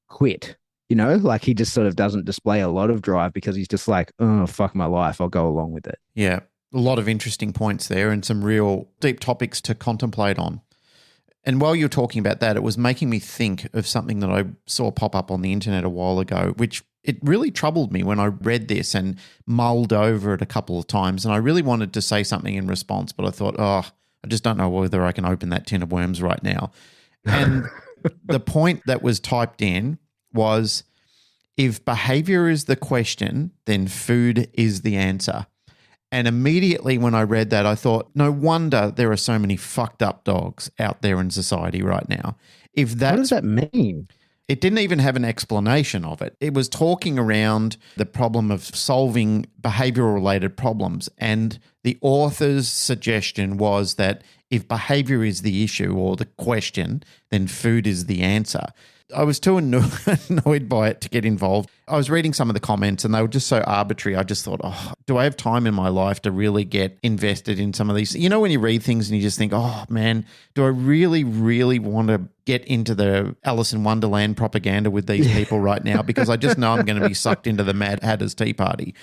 quit, like he just sort of doesn't display a lot of drive because he's just like, oh, fuck my life, I'll go along with it. Yeah, a lot of interesting points there and some real deep topics to contemplate on. And while you're talking about that, it was making me think of something that I saw pop up on the internet a while ago, which it really troubled me when I read this and mulled over it a couple of times. And I really wanted to say something in response, but I thought, I just don't know whether I can open that tin of worms right now. And the point that was typed in was, if behavior is the question, then food is the answer. And immediately when I read that, I thought, no wonder there are so many fucked up dogs out there in society right now. What does that mean? It didn't even have an explanation of it. It was talking around the problem of solving behavioral related problems. And the author's suggestion was that if behavior is the issue or the question, then food is the answer. I was too annoyed by it to get involved. I was reading some of the comments and they were just so arbitrary. I just thought, do I have time in my life to really get invested in some of these? When you read things and you just think, oh man, do I really, really want to get into the Alice in Wonderland propaganda with these people right now? Because I just know I'm going to be sucked into the Mad Hatter's Tea Party.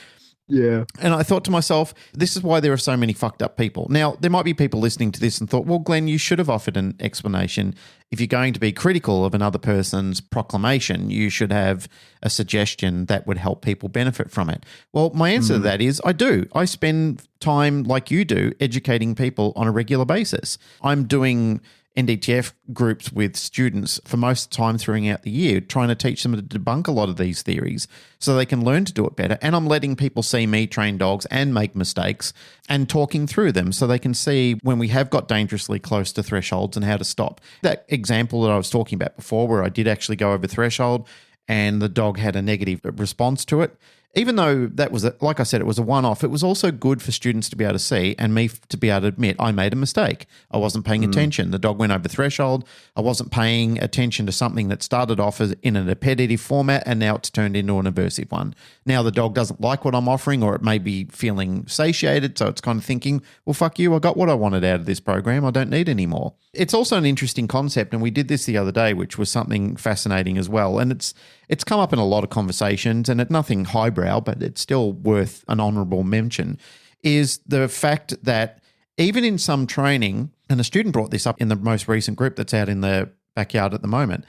Yeah. And I thought to myself, this is why there are so many fucked up people. Now, there might be people listening to this and thought, well, Glenn, you should have offered an explanation. If you're going to be critical of another person's proclamation, you should have a suggestion that would help people benefit from it. Well, my answer to that is I do. I spend time, like you do, educating people on a regular basis. I'm doing NDTF groups with students for most of the time throughout the year, trying to teach them to debunk a lot of these theories so they can learn to do it better. And I'm letting people see me train dogs and make mistakes and talking through them so they can see when we have got dangerously close to thresholds and how to stop. That example that I was talking about before where I did actually go over threshold and the dog had a negative response to it, even though that was, like I said, it was a one-off, it was also good for students to be able to see and me to be able to admit I made a mistake. I wasn't paying attention. The dog went over threshold. I wasn't paying attention to something that started off as in an appetitive format and now it's turned into an aversive one. Now the dog doesn't like what I'm offering or it may be feeling satiated, so it's kind of thinking, well, fuck you, I got what I wanted out of this program. I don't need any more. It's also an interesting concept, and we did this the other day, which was something fascinating as well. And it's come up in a lot of conversations, and it's nothing highbrow, but it's still worth an honourable mention, is the fact that even in some training, and a student brought this up in the most recent group that's out in the backyard at the moment,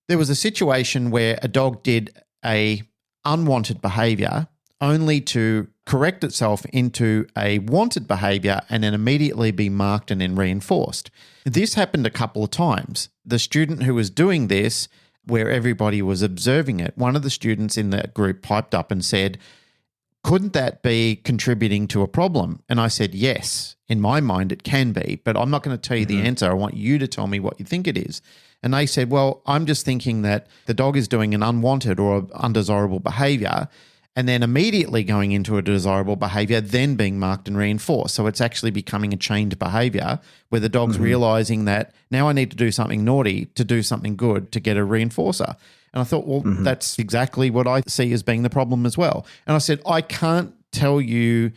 there was a situation where a dog did a unwanted behaviour only to correct itself into a wanted behaviour and then immediately be marked and then reinforced. This happened a couple of times. The student who was doing this, where everybody was observing it, one of the students in that group piped up and said, couldn't that be contributing to a problem? And I said, yes, in my mind it can be, but I'm not going to tell you the answer. I want you to tell me what you think it is. And they said, well, I'm just thinking that the dog is doing an unwanted or undesirable behaviour and then immediately going into a desirable behaviour, then being marked and reinforced. So it's actually becoming a chained behaviour where the dog's realising that now I need to do something naughty to do something good to get a reinforcer. And I thought, well, that's exactly what I see as being the problem as well. And I said, I can't tell you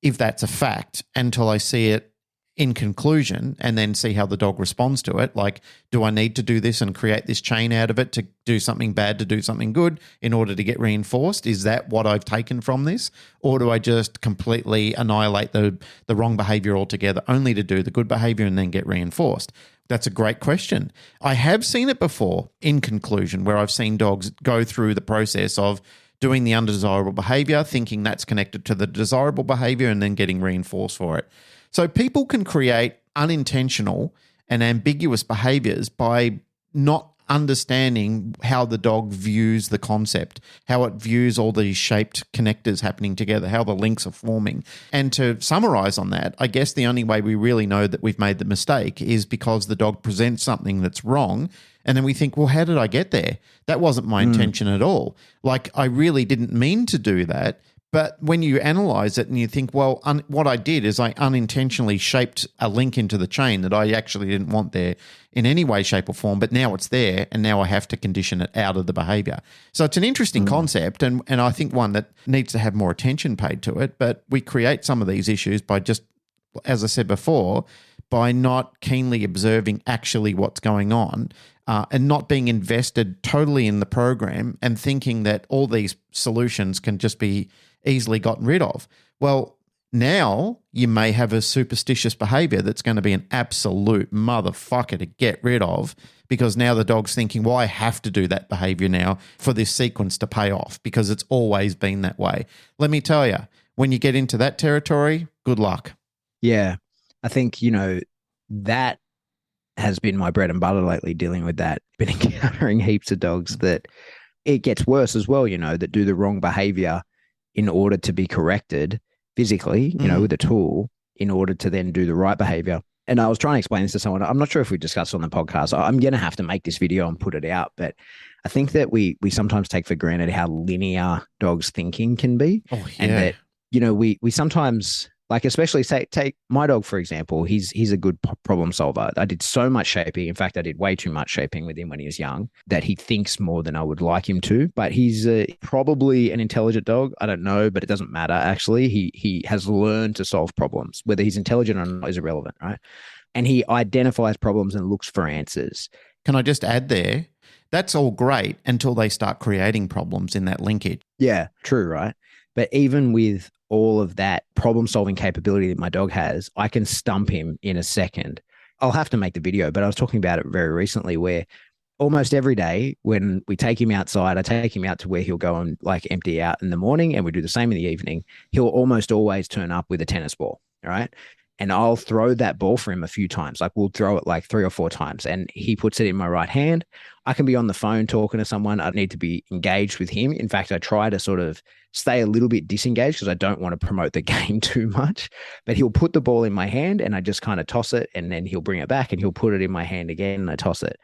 if that's a fact until I see it in conclusion, and then see how the dog responds to it. Like, do I need to do this and create this chain out of it to do something bad to do something good in order to get reinforced? Is that what I've taken from this? Or do I just completely annihilate the wrong behavior altogether, only to do the good behavior and then get reinforced? That's a great question. I have seen it before, in conclusion, where I've seen dogs go through the process of doing the undesirable behavior, thinking that's connected to the desirable behavior, and then getting reinforced for it. So people can create unintentional and ambiguous behaviors by not understanding how the dog views the concept, how it views all these shaped connectors happening together, how the links are forming. And to summarize on that, I guess the only way we really know that we've made the mistake is because the dog presents something that's wrong. And then we think, well, how did I get there? That wasn't my intention at all. Like, I really didn't mean to do that. But when you analyze it and you think, well, what I did is I unintentionally shaped a link into the chain that I actually didn't want there in any way, shape, or form, but now it's there, and now I have to condition it out of the behavior. So it's an interesting concept, and I think one that needs to have more attention paid to it. But we create some of these issues by just, as I said before, by not keenly observing actually what's going on. And not being invested totally in the program and thinking that all these solutions can just be easily gotten rid of. Well, now you may have a superstitious behavior that's going to be an absolute motherfucker to get rid of, because now the dog's thinking, well, I have to do that behavior now for this sequence to pay off because it's always been that way. Let me tell you, when you get into that territory, good luck. Yeah. I think, that has been my bread and butter lately, dealing with that. Been encountering heaps of dogs that it gets worse as well, that do the wrong behavior in order to be corrected physically, with a tool, in order to then do the right behavior. And I was trying to explain this to someone. I'm not sure if we discussed it on the podcast. I'm going to have to make this video and put it out. But I think that we sometimes take for granted how linear dogs' thinking can be. Oh, yeah. And that, we sometimes, like, especially take my dog, for example, he's a good problem solver. I did so much shaping. In fact, I did way too much shaping with him when he was young, that he thinks more than I would like him to. But he's probably an intelligent dog. I don't know, but it doesn't matter, actually. He has learned to solve problems. Whether he's intelligent or not is irrelevant, right? And he identifies problems and looks for answers. Can I just add there? That's all great until they start creating problems in that linkage. Yeah, true, right? But even with all of that problem-solving capability that my dog has, I can stump him in a second. I'll have to make the video, but I was talking about it very recently, where almost every day when we take him outside, I take him out to where he'll go and like empty out in the morning, and we do the same in the evening. He'll almost always turn up with a tennis ball, all right? And I'll throw that ball for him a few times. Like, we'll throw it like 3 or 4 times, and he puts it in my right hand. I can be on the phone talking to someone. I need to be engaged with him. In fact, I try to sort of stay a little bit disengaged because I don't want to promote the game too much. But he'll put the ball in my hand, and I just kind of toss it, and then he'll bring it back, and he'll put it in my hand again, and I toss it.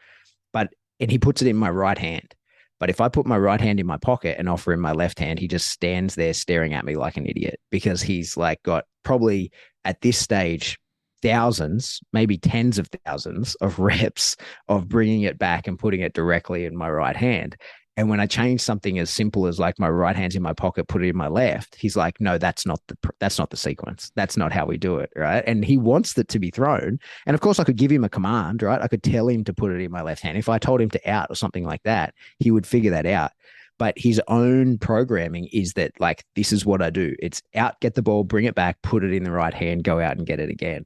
And he puts it in my right hand. But if I put my right hand in my pocket and offer him my left hand, he just stands there staring at me like an idiot, because he's like got probably at this stage thousands, maybe tens of thousands of reps of bringing it back and putting it directly in my right hand. And when I change something as simple as like my right hand's in my pocket, put it in my left, he's like, no, that's not the sequence. That's not how we do it, right? And he wants it to be thrown. And of course, I could give him a command, right? I could tell him to put it in my left hand. If I told him to out or something like that, he would figure that out. But his own programming is that, like, this is what I do. It's out, get the ball, bring it back, put it in the right hand, go out and get it again.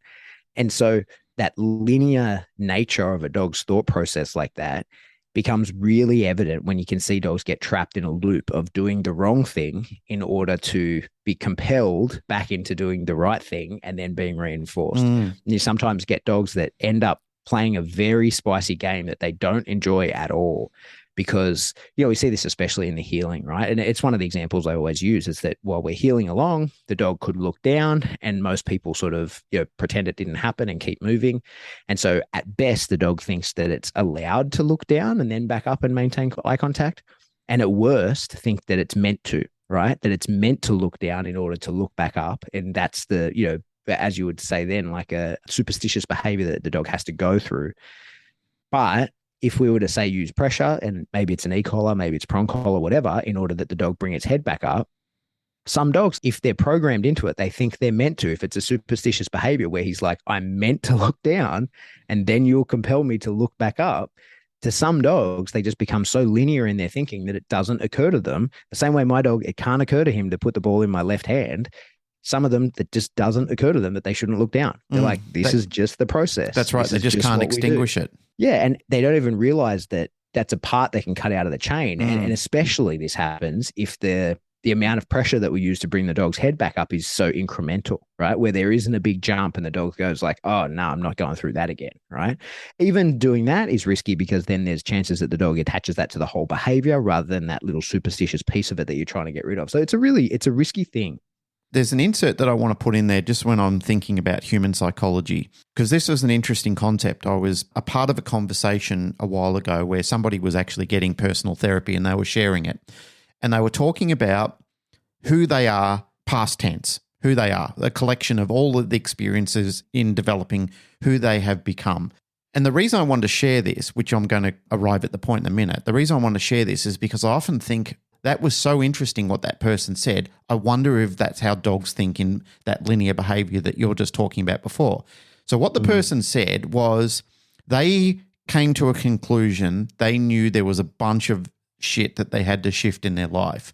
And so that linear nature of a dog's thought process like that becomes really evident when you can see dogs get trapped in a loop of doing the wrong thing in order to be compelled back into doing the right thing and then being reinforced. And you sometimes get dogs that end up playing a very spicy game that they don't enjoy at all, because, we see this especially in the healing, right? And it's one of the examples I always use is that while we're healing along, the dog could look down, and most people sort of, pretend it didn't happen and keep moving. And so at best, the dog thinks that it's allowed to look down and then back up and maintain eye contact. And at worst, think that it's meant to, right? That it's meant to look down in order to look back up. And that's the, as you would say then, like a superstitious behavior that the dog has to go through. But if we were to say use pressure, and maybe it's an e-collar, maybe it's prong collar, whatever, in order that the dog bring its head back up, Some dogs, if they're programmed into it, they think they're meant to. If it's a superstitious behavior where he's like, I'm meant to look down and then you'll compel me to look back up. To some dogs, they just become so linear in their thinking that it doesn't occur to them. The same way my dog, it can't occur to him to put the ball in my left hand. Some of them, that just doesn't occur to them that they shouldn't look down. They're like, this is just the process. That's right. They just can't extinguish it. Yeah. And they don't even realize that that's a part they can cut out of the chain. And especially this happens if the amount of pressure that we use to bring the dog's head back up is so incremental, right? Where there isn't a big jump and the dog goes like, oh, no, I'm not going through that again, right? Even doing that is risky because then there's chances that the dog attaches that to the whole behavior rather than that little superstitious piece of it that you're trying to get rid of. So it's a risky thing. There's an insert that I want to put in there just when I'm thinking about human psychology, because this was an interesting concept. I was a part of a conversation a while ago where somebody was actually getting personal therapy and they were sharing it. And they were talking about who they are past tense, who they are, a collection of all of the experiences in developing who they have become. And the reason I wanted to share this, which I'm going to arrive at the point in a minute, the reason I want to share this is because I often think that was so interesting what that person said. I wonder if that's how dogs think in that linear behavior that you're just talking about before. So what the person said was they came to a conclusion. They knew there was a bunch of shit that they had to shift in their life.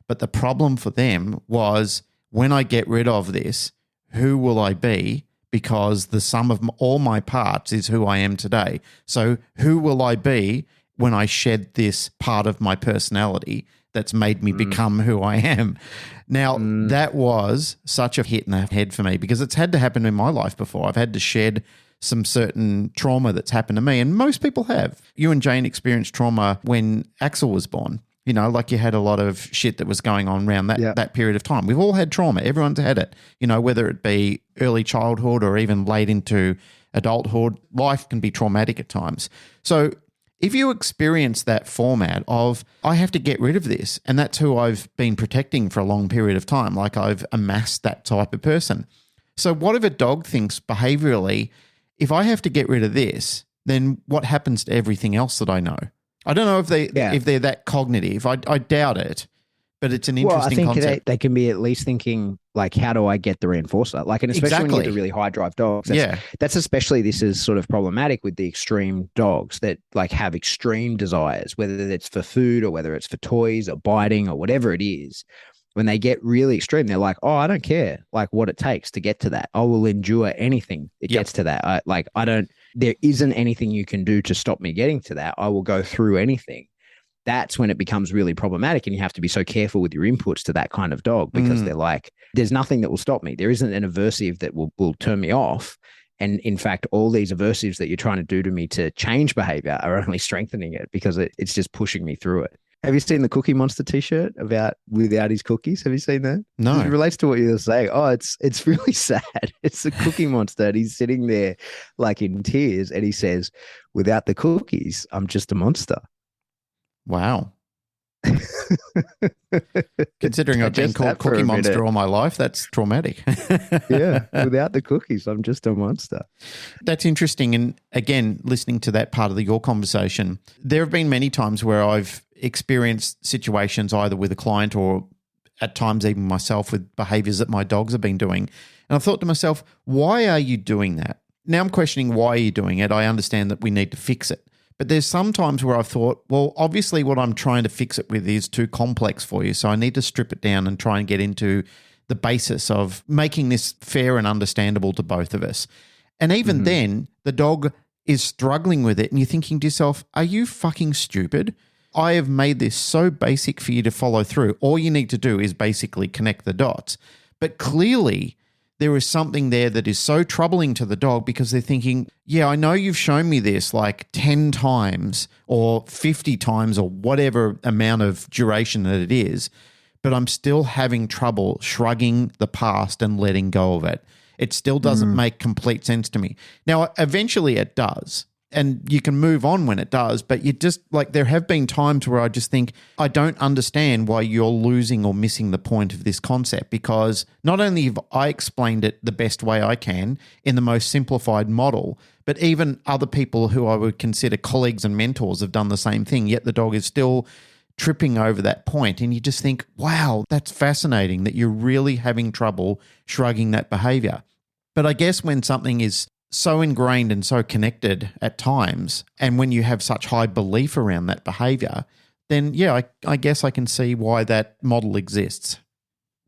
But the problem for them was, when I get rid of this, who will I be? Because the sum of all my parts is who I am today. So who will I be when I shed this part of my personality that's made me become who I am? Now, that was such a hit in the head for me because it's had to happen in my life before. I've had to shed some certain trauma that's happened to me, and most people have. You and Jane experienced trauma when Axel was born. You know, like you had a lot of shit that was going on around that period of time. We've all had trauma. Everyone's had it, you know, whether it be early childhood or even late into adulthood. Life can be traumatic at times. So if you experience that format of, I have to get rid of this, and that's who I've been protecting for a long period of time, like I've amassed that type of person. So what if a dog thinks behaviorally, if I have to get rid of this, then what happens to everything else that I know? I don't know if they're that cognitive. I doubt it, but it's an interesting concept. I think they can be at least thinking, like, how do I get the reinforcer? Like, and especially when you get the really high drive dogs. That's especially, this is sort of problematic with the extreme dogs that like have extreme desires, whether it's for food or whether it's for toys or biting or whatever it is. When they get really extreme, they're like, oh, I don't care like what it takes to get to that. I will endure anything that gets to that. There isn't anything you can do to stop me getting to that. I will go through anything. That's when it becomes really problematic, and you have to be so careful with your inputs to that kind of dog because they're like, there's nothing that will stop me. There isn't an aversive that will turn me off. And in fact, all these aversives that you're trying to do to me to change behavior are only strengthening it because it's just pushing me through it. Have you seen the Cookie Monster t-shirt about without his cookies? Have you seen that? No. It relates to what you were saying. Oh, it's really sad. It's the Cookie Monster, and he's sitting there like in tears, and he says, without the cookies, I'm just a monster. Wow. Considering I've been called Cookie Monster all my life, that's traumatic. Yeah, without the cookies, I'm just a monster. That's interesting. And again, listening to that part of your conversation, there have been many times where I've experienced situations either with a client or at times even myself with behaviors that my dogs have been doing. And I've thought to myself, why are you doing that? Now I'm questioning why are you doing it? I understand that we need to fix it. But there's some times where I've thought, well, obviously what I'm trying to fix it with is too complex for you. So I need to strip it down and try and get into the basis of making this fair and understandable to both of us. And even then, the dog is struggling with it and you're thinking to yourself, are you fucking stupid? I have made this so basic for you to follow through. All you need to do is basically connect the dots. But clearly there is something there that is so troubling to the dog because they're thinking, yeah, I know you've shown me this like 10 times or 50 times or whatever amount of duration that it is, but I'm still having trouble shrugging the past and letting go of it. It still doesn't make complete sense to me. Now, eventually it does. And you can move on when it does, but you just like there have been times where I just think I don't understand why you're losing or missing the point of this concept, because not only have I explained it the best way I can in the most simplified model, but even other people who I would consider colleagues and mentors have done the same thing, yet the dog is still tripping over that point. And you just think, wow, that's fascinating that you're really having trouble shrugging that behavior. But I guess when something is so ingrained and so connected at times, and when you have such high belief around that behavior, then yeah, I guess I can see why that model exists.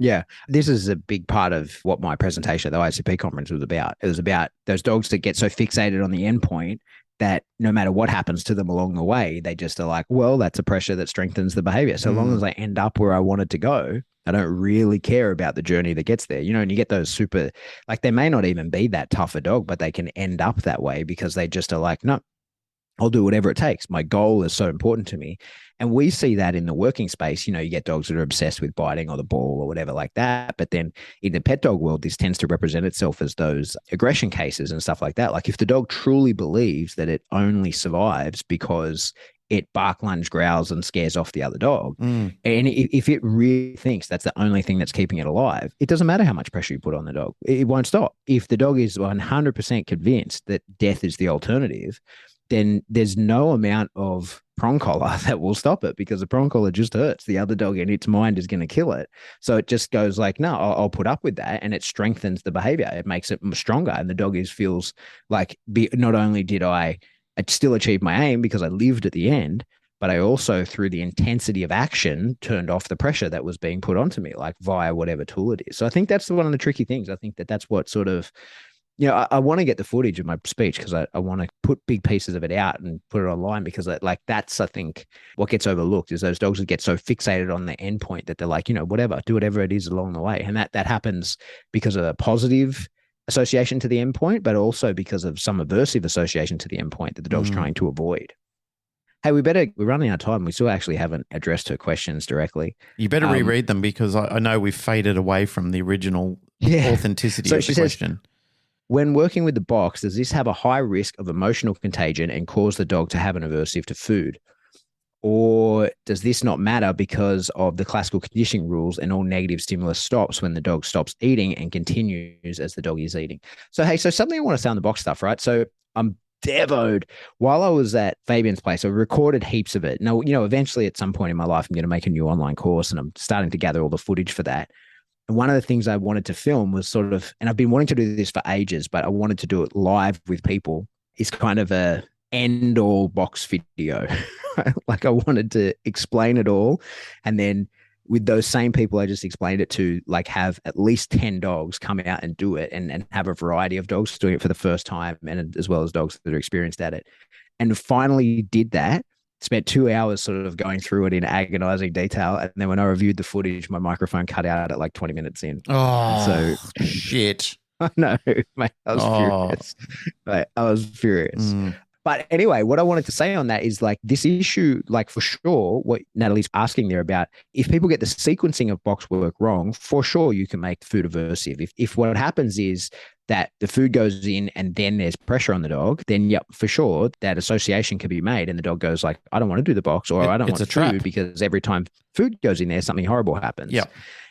Yeah, this is a big part of what my presentation at the ICP conference was about. It was about those dogs that get so fixated on the endpoint that no matter what happens to them along the way, they just are like, well, that's a pressure that strengthens the behavior. So long as I end up where I wanted to go, I don't really care about the journey that gets there. You know, and you get those super, like they may not even be that tough a dog, but they can end up that way because they just are like, no, I'll do whatever it takes. My goal is so important to me. And we see that in the working space. You know, you get dogs that are obsessed with biting or the ball or whatever like that. But then in the pet dog world, this tends to represent itself as those aggression cases and stuff like that. Like if the dog truly believes that it only survives because it bark, lunge, growls, and scares off the other dog. And if it really thinks that's the only thing that's keeping it alive, it doesn't matter how much pressure you put on the dog. It won't stop. If the dog is 100% convinced that death is the alternative, then there's no amount of prong collar that will stop it, because the prong collar just hurts the other dog and its mind is going to kill it. So it just goes like, no, I'll put up with that. And it strengthens the behavior. It makes it stronger. And the dog feels like not only did I still achieve my aim because I lived at the end, but I also, through the intensity of action, turned off the pressure that was being put onto me, like via whatever tool it is. So I think that's one of the tricky things. I think that's what sort of, you know, I want to get the footage of my speech because I want to put big pieces of it out and put it online, because that's, I think, what gets overlooked is those dogs that get so fixated on the endpoint that they're like, you know, whatever, do whatever it is along the way. And that happens because of a positive association to the endpoint, but also because of some aversive association to the endpoint that the dog's trying to avoid. Hey, we're running out of time. We still actually haven't addressed her questions directly. You better reread them, because I know we've faded away from the original authenticity of the question. When working with the box, does this have a high risk of emotional contagion and cause the dog to have an aversive to food? Or does this not matter because of the classical conditioning rules and all negative stimulus stops when the dog stops eating and continues as the dog is eating? So, hey, something I want to say on the box stuff, right? So I'm devoed. While I was at Fabian's place, I recorded heaps of it. Now, you know, eventually at some point in my life, I'm going to make a new online course, and I'm starting to gather all the footage for that. And one of the things I wanted to film was sort of, and I've been wanting to do this for ages, but I wanted to do it live with people, is kind of a end all box video. Like I wanted to explain it all. And then with those same people I just explained it to, like have at least 10 dogs come out and do it, and have a variety of dogs doing it for the first time, and as well as dogs that are experienced at it. And finally did that. Spent 2 hours sort of going through it in agonizing detail. And then when I reviewed the footage, my microphone cut out at like 20 minutes in. Oh, so shit. I know, mate. I was furious. Mate, I was furious. But anyway, what I wanted to say on that is like this issue, like for sure, what Natalie's asking there about, if people get the sequencing of box work wrong, for sure you can make food aversive. If what happens is that the food goes in and then there's pressure on the dog, then yep, for sure that association can be made, and the dog goes like, I don't want to do the box, or I don't want food, because every time food goes in there, something horrible happens. Yeah.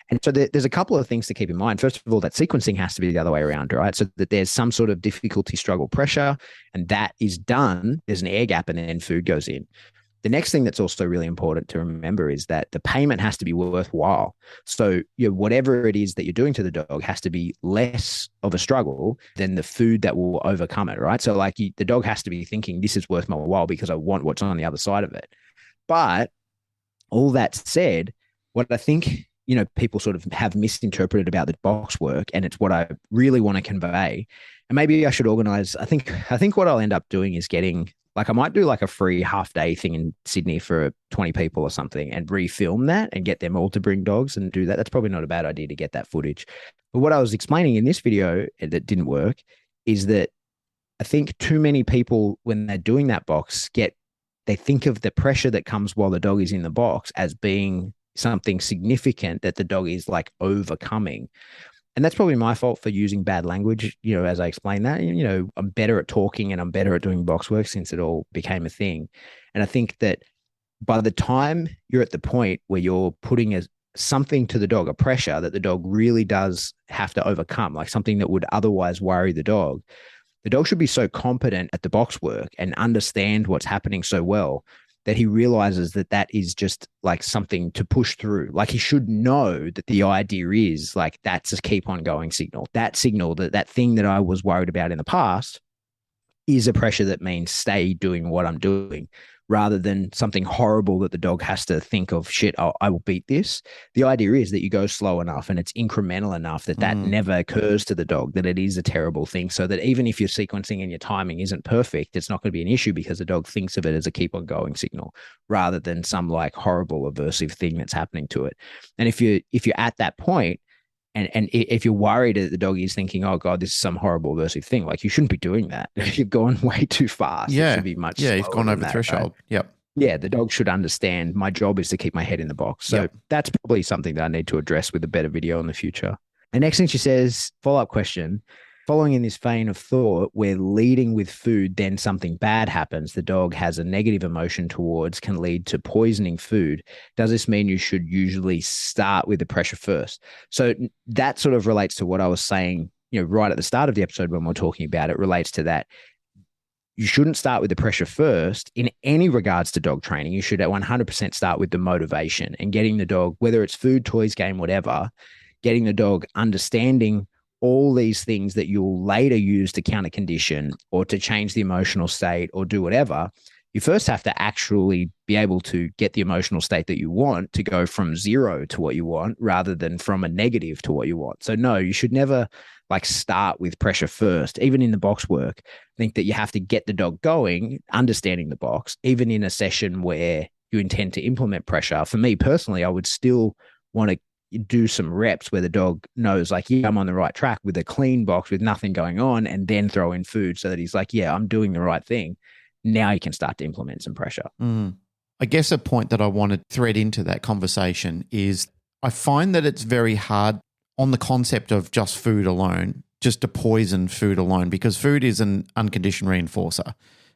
And so there's a couple of things to keep in mind. First of all, that sequencing has to be the other way around, right? So that there's some sort of difficulty, struggle, pressure, and that is done. There's an air gap and then food goes in. The next thing that's also really important to remember is that the payment has to be worthwhile. So whatever it is that you're doing to the dog has to be less of a struggle than the food that will overcome it, right? So like the dog has to be thinking, this is worth my while because I want what's on the other side of it. But all that said, what I think people sort of have misinterpreted about the box work, and it's what I really want to convey. And maybe I should organize. I think what I'll end up doing is getting, like, I might do like a free half day thing in Sydney for 20 people or something, and refilm that and get them all to bring dogs and do that. That's probably not a bad idea to get that footage. But what I was explaining in this video that didn't work is that I think too many people, when they're doing that box, they think of the pressure that comes while the dog is in the box as being something significant that the dog is like overcoming. And that's probably my fault for using bad language, as I explained that. I'm better at talking and I'm better at doing box work since it all became a thing. And I think that by the time you're at the point where you're putting something to the dog, a pressure that the dog really does have to overcome, like something that would otherwise worry the dog, the dog should be so competent at the box work and understand what's happening so well that he realizes that that is just like something to push through. Like he should know that the idea is like, that's a keep on going signal. That signal, that thing that I was worried about in the past is a pressure that means stay doing what I'm doing, rather than something horrible that the dog has to think of, shit, I will beat this. The idea is that you go slow enough and it's incremental enough that that never occurs to the dog, that it is a terrible thing. So that even if your sequencing and your timing isn't perfect, it's not going to be an issue because the dog thinks of it as a keep on going signal rather than some like horrible aversive thing that's happening to it. And if you're at that point, and if you're worried that the dog is thinking, oh God, this is some horrible aversive thing, like you shouldn't be doing that. You've gone way too fast. Yeah. It should be much you've gone over that, threshold. Right? Yep. Yeah, the dog should understand my job is to keep my head in the box. So that's probably something that I need to address with a better video in the future. And next thing she says, follow-up question. Following in this vein of thought, where leading with food, then something bad happens, the dog has a negative emotion towards, can lead to poisoning food. Does this mean you should usually start with the pressure first? So that sort of relates to what I was saying, right at the start of the episode when we're talking about it, relates to that. You shouldn't start with the pressure first in any regards to dog training. You should at 100% start with the motivation and getting the dog, whether it's food, toys, game, whatever, getting the dog understanding all these things that you'll later use to counter condition or to change the emotional state or do whatever. You first have to actually be able to get the emotional state that you want to go from 0 to what you want rather than from a negative to what you want. So no, you should never like start with pressure first. Even in the box work, I think that you have to get the dog going, understanding the box, even in a session where you intend to implement pressure. For me personally, I would still want to do some reps where the dog knows like, yeah, I'm on the right track with a clean box with nothing going on, and then throw in food so that he's like, yeah, I'm doing the right thing. Now you can start to implement some pressure. I guess a point that I want to thread into that conversation is I find that it's very hard on the concept of just food alone, just to poison food alone, because food is an unconditioned reinforcer.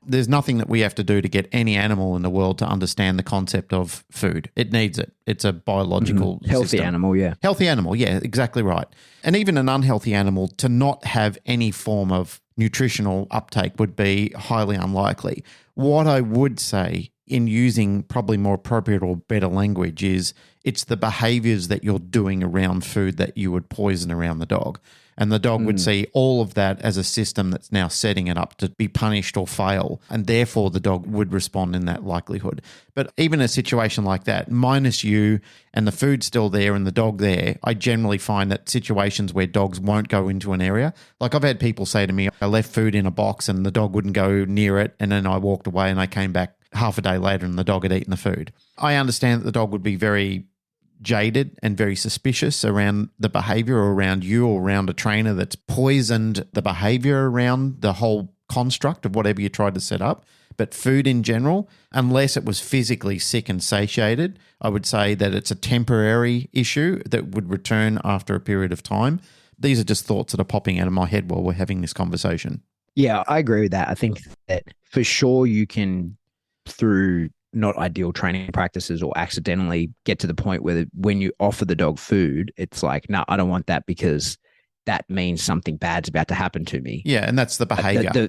There's nothing that we have to do to get any animal in the world to understand the concept of food. It needs it. It's a biological healthy system. Animal, yeah. Healthy animal, yeah, exactly right. And even an unhealthy animal to not have any form of nutritional uptake would be highly unlikely. What I would say, in using probably more appropriate or better language, is it's the behaviours that you're doing around food that you would poison around the dog. And the dog would see all of that as a system that's now setting it up to be punished or fail. And therefore, the dog would respond in that likelihood. But even a situation like that, minus you and the food still there and the dog there, I generally find that situations where dogs won't go into an area, like I've had people say to me, I left food in a box and the dog wouldn't go near it. And then I walked away and I came back half a day later and the dog had eaten the food. I understand that the dog would be very jaded and very suspicious around the behavior or around you or around a trainer that's poisoned the behavior around the whole construct of whatever you tried to set up. But food in general, unless it was physically sick and satiated, I would say that it's a temporary issue that would return after a period of time. These are just thoughts that are popping out of my head while we're having this conversation. Yeah, I agree with that. I think that for sure you can, through not ideal training practices or accidentally, get to the point where when you offer the dog food, it's like, no, I don't want that because that means something bad's about to happen to me. Yeah, and that's the behavior.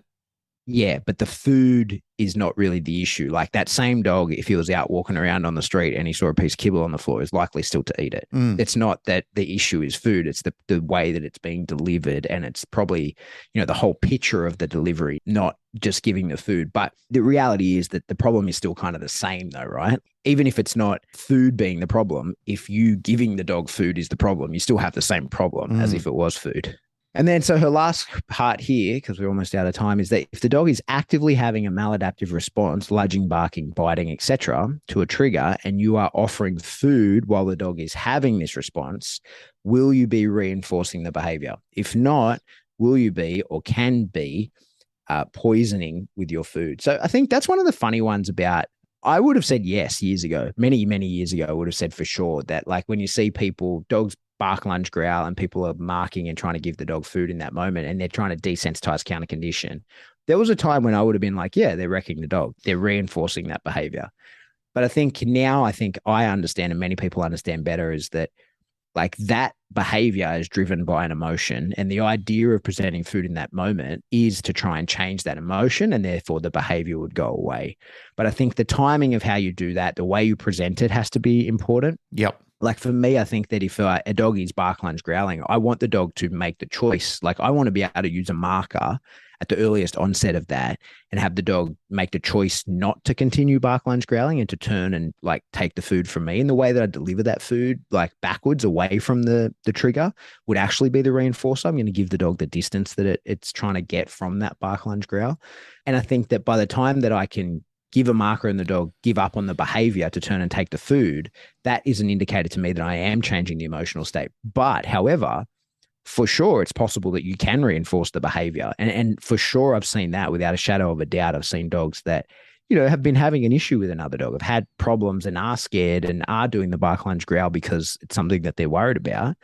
Yeah, but the food is not really the issue. Like that same dog, if he was out walking around on the street and he saw a piece of kibble on the floor, is likely still to eat it. It's not that the issue is food. It's the way that it's being delivered. And it's probably, the whole picture of the delivery, not just giving the food. But the reality is that the problem is still kind of the same though, right? Even if it's not food being the problem, if you giving the dog food is the problem, you still have the same problem as if it was food. And then so her last part here, because we're almost out of time, is that if the dog is actively having a maladaptive response, lunging, barking, biting, etc., to a trigger, and you are offering food while the dog is having this response, will you be reinforcing the behavior? If not, will you be or can be poisoning with your food? So I think that's one of the funny ones about, I would have said yes years ago, many, many years ago, I would have said for sure that like when you see people, dogs bark, lunge, growl, and people are marking and trying to give the dog food in that moment and they're trying to desensitize counter condition. There was a time when I would have been like, yeah, they're wrecking the dog. They're reinforcing that behavior. But I think now I understand, and many people understand better, is that like that behavior is driven by an emotion. And the idea of presenting food in that moment is to try and change that emotion, and therefore the behavior would go away. But I think the timing of how you do that, the way you present it has to be important. Yep. Like for me, I think that if a dog is bark, lunge, growling, I want the dog to make the choice. Like I want to be able to use a marker at the earliest onset of that and have the dog make the choice not to continue bark, lunge, growling and to turn and like take the food from me. And the way that I deliver that food, like backwards away from the trigger, would actually be the reinforcer. I'm going to give the dog the distance that it's trying to get from that bark, lunge, growl. And I think that by the time that I can give a marker and the dog give up on the behavior to turn and take the food, that is an indicator to me that I am changing the emotional state. But however, for sure, it's possible that you can reinforce the behavior. And for sure, I've seen that without a shadow of a doubt. I've seen dogs that, have been having an issue with another dog, have had problems and are scared and are doing the bark, lunge, growl because it's something that they're worried about.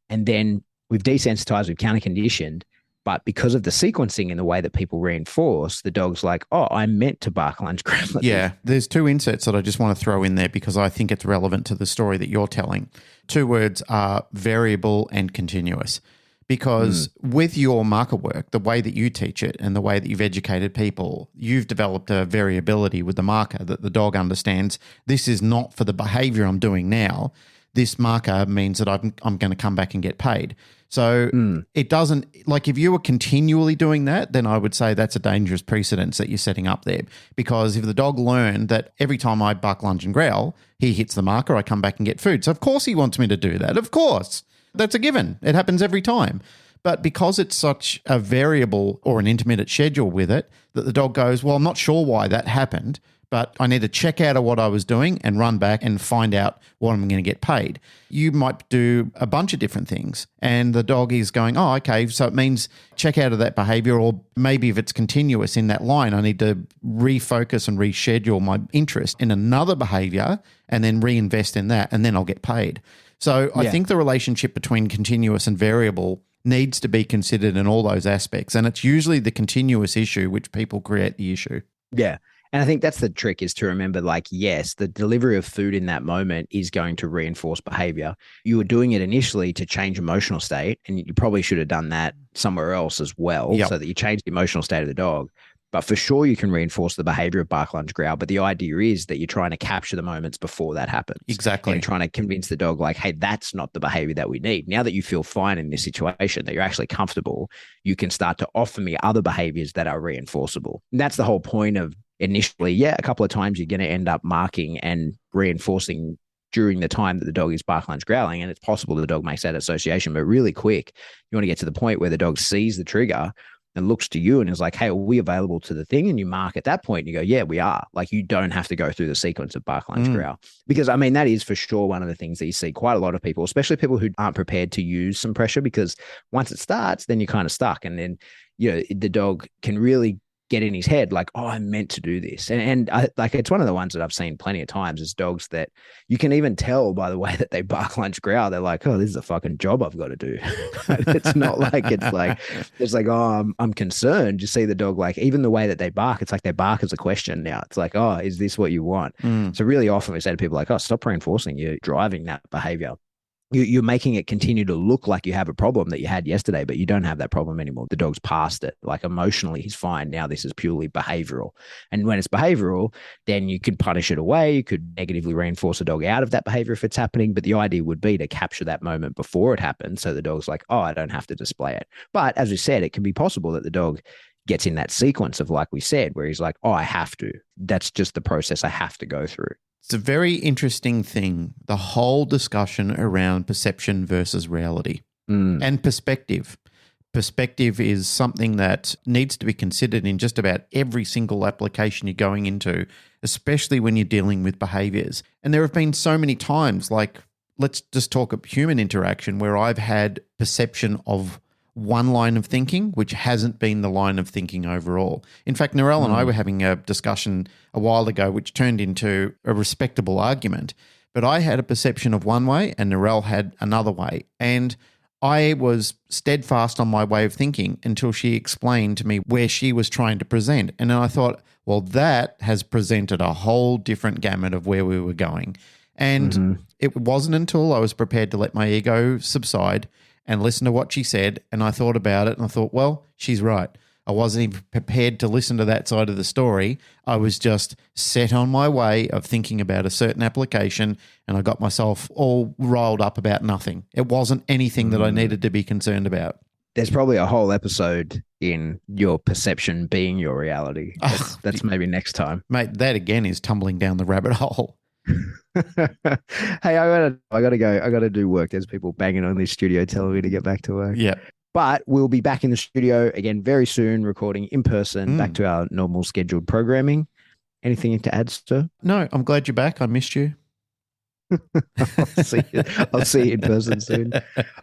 And then we've desensitized, we've counter conditioned. But because of the sequencing and the way that people reinforce, the dog's like, oh, I'm meant to bark, lunge, growl. Yeah, there's two inserts that I just want to throw in there because I think it's relevant to the story that you're telling. Two words are variable and continuous. Because with your marker work, the way that you teach it and the way that you've educated people, you've developed a variability with the marker that the dog understands. This is not for the behavior I'm doing now. This marker means that I'm going to come back and get paid. So it doesn't, like if you were continually doing that, then I would say that's a dangerous precedence that you're setting up there. Because if the dog learned that every time I bark, lunge and growl, he hits the marker, I come back and get food. So of course he wants me to do that. Of course. That's a given. It happens every time. But because it's such a variable or an intermittent schedule with it, that the dog goes, well, I'm not sure why that happened, but I need to check out of what I was doing and run back and find out what I'm going to get paid. You might do a bunch of different things and the dog is going, oh, okay, so it means check out of that behavior, or maybe if it's continuous in that line, I need to refocus and reschedule my interest in another behavior and then reinvest in that, and then I'll get paid. So I think the relationship between continuous and variable needs to be considered in all those aspects. And it's usually the continuous issue which people create the issue. Yeah. And I think that's the trick, is to remember, like, yes, the delivery of food in that moment is going to reinforce behavior. You were doing it initially to change emotional state, and you probably should have done that somewhere else as well, so that you change the emotional state of the dog. But for sure, you can reinforce the behavior of bark, lunge, growl. But the idea is that you're trying to capture the moments before that happens. Exactly. And trying to convince the dog, like, hey, that's not the behavior that we need. Now that you feel fine in this situation, that you're actually comfortable, you can start to offer me other behaviors that are reinforceable. And that's the whole point of initially, a couple of times you're going to end up marking and reinforcing during the time that the dog is bark, lunge, growling. And it's possible the dog makes that association, but really quick, you want to get to the point where the dog sees the trigger and looks to you and is like, hey, are we available to the thing? And you mark at that point and you go, yeah, we are. Like, you don't have to go through the sequence of bark, lunge, growl. Because I mean, that is for sure one of the things that you see quite a lot of people, especially people who aren't prepared to use some pressure, because once it starts, then you're kind of stuck. And then, the dog can really get in his head like, oh, I'm meant to do this. And I, like, it's one of the ones that I've seen plenty of times, is dogs that you can even tell by the way that they bark, lunge, growl. They're like, oh, this is a fucking job I've got to do. It's not like, it's like, oh, I'm concerned. You see the dog, like, even the way that they bark, it's like they bark as a question now. It's like, oh, is this what you want? So really often we say to people like, oh, stop reinforcing, you're driving that behavior. You're making it continue to look like you have a problem that you had yesterday, but you don't have that problem anymore. The dog's past it. Like, emotionally, he's fine. Now this is purely behavioral. And when it's behavioral, then you could punish it away. You could negatively reinforce a dog out of that behavior if it's happening. But the idea would be to capture that moment before it happens. So the dog's like, oh, I don't have to display it. But as we said, it can be possible that the dog gets in that sequence of, like we said, where he's like, oh, I have to. That's just the process I have to go through. It's a very interesting thing, the whole discussion around perception versus reality and perspective. Perspective is something that needs to be considered in just about every single application you're going into, especially when you're dealing with behaviors. And there have been so many times, like, let's just talk of human interaction, where I've had perception of one line of thinking, which hasn't been the line of thinking overall. In fact, Narelle and I were having a discussion a while ago, which turned into a respectable argument. But I had a perception of one way and Narelle had another way. And I was steadfast on my way of thinking until she explained to me where she was trying to present. And then I thought, well, that has presented a whole different gamut of where we were going. And it wasn't until I was prepared to let my ego subside and listen to what she said, and I thought about it, and I thought, well, she's right. I wasn't even prepared to listen to that side of the story. I was just set on my way of thinking about a certain application, and I got myself all riled up about nothing. It wasn't anything that I needed to be concerned about. There's probably a whole episode in your perception being your reality. That's maybe next time. Mate, that again is tumbling down the rabbit hole. Hey, I gotta go. I gotta do work. There's people banging on this studio telling me to get back to work. Yeah. But we'll be back in the studio again very soon, recording in person, back to our normal scheduled programming. Anything to add, sir? No, I'm glad you're back. I missed you. I'll see you in person soon.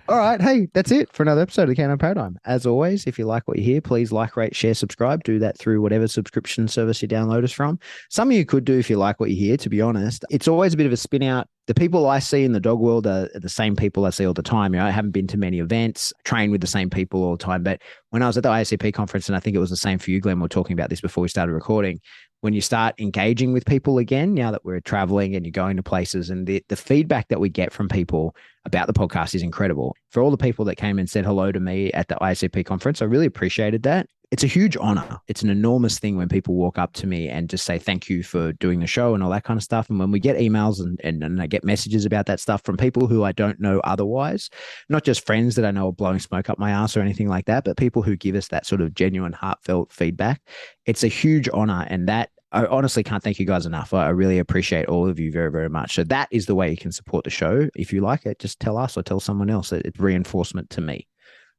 All right. Hey, that's it for another episode of the Canine Paradigm. As always, if you like what you hear, please like, rate, share, subscribe. Do that through whatever subscription service you download us from. Some of you could do if you like what you hear, to be honest. It's always a bit of a spin out. The people I see in the dog world are the same people I see all the time. I haven't been to many events, trained with the same people all the time. But when I was at the IACP conference, and I think it was the same for you, Glenn, we were talking about this before we started recording, when you start engaging with people again, now that we're traveling and you're going to places, and the feedback that we get from people about the podcast is incredible. For all the people that came and said hello to me at the IACP conference, I really appreciated that. It's a huge honor. It's an enormous thing when people walk up to me and just say, thank you for doing the show and all that kind of stuff. And when we get emails and I get messages about that stuff from people who I don't know otherwise, not just friends that I know are blowing smoke up my ass or anything like that, but people who give us that sort of genuine, heartfelt feedback, it's a huge honor. And that I honestly can't thank you guys enough. I really appreciate all of you very, very much. So that is the way you can support the show. If you like it, just tell us or tell someone else. It's reinforcement to me.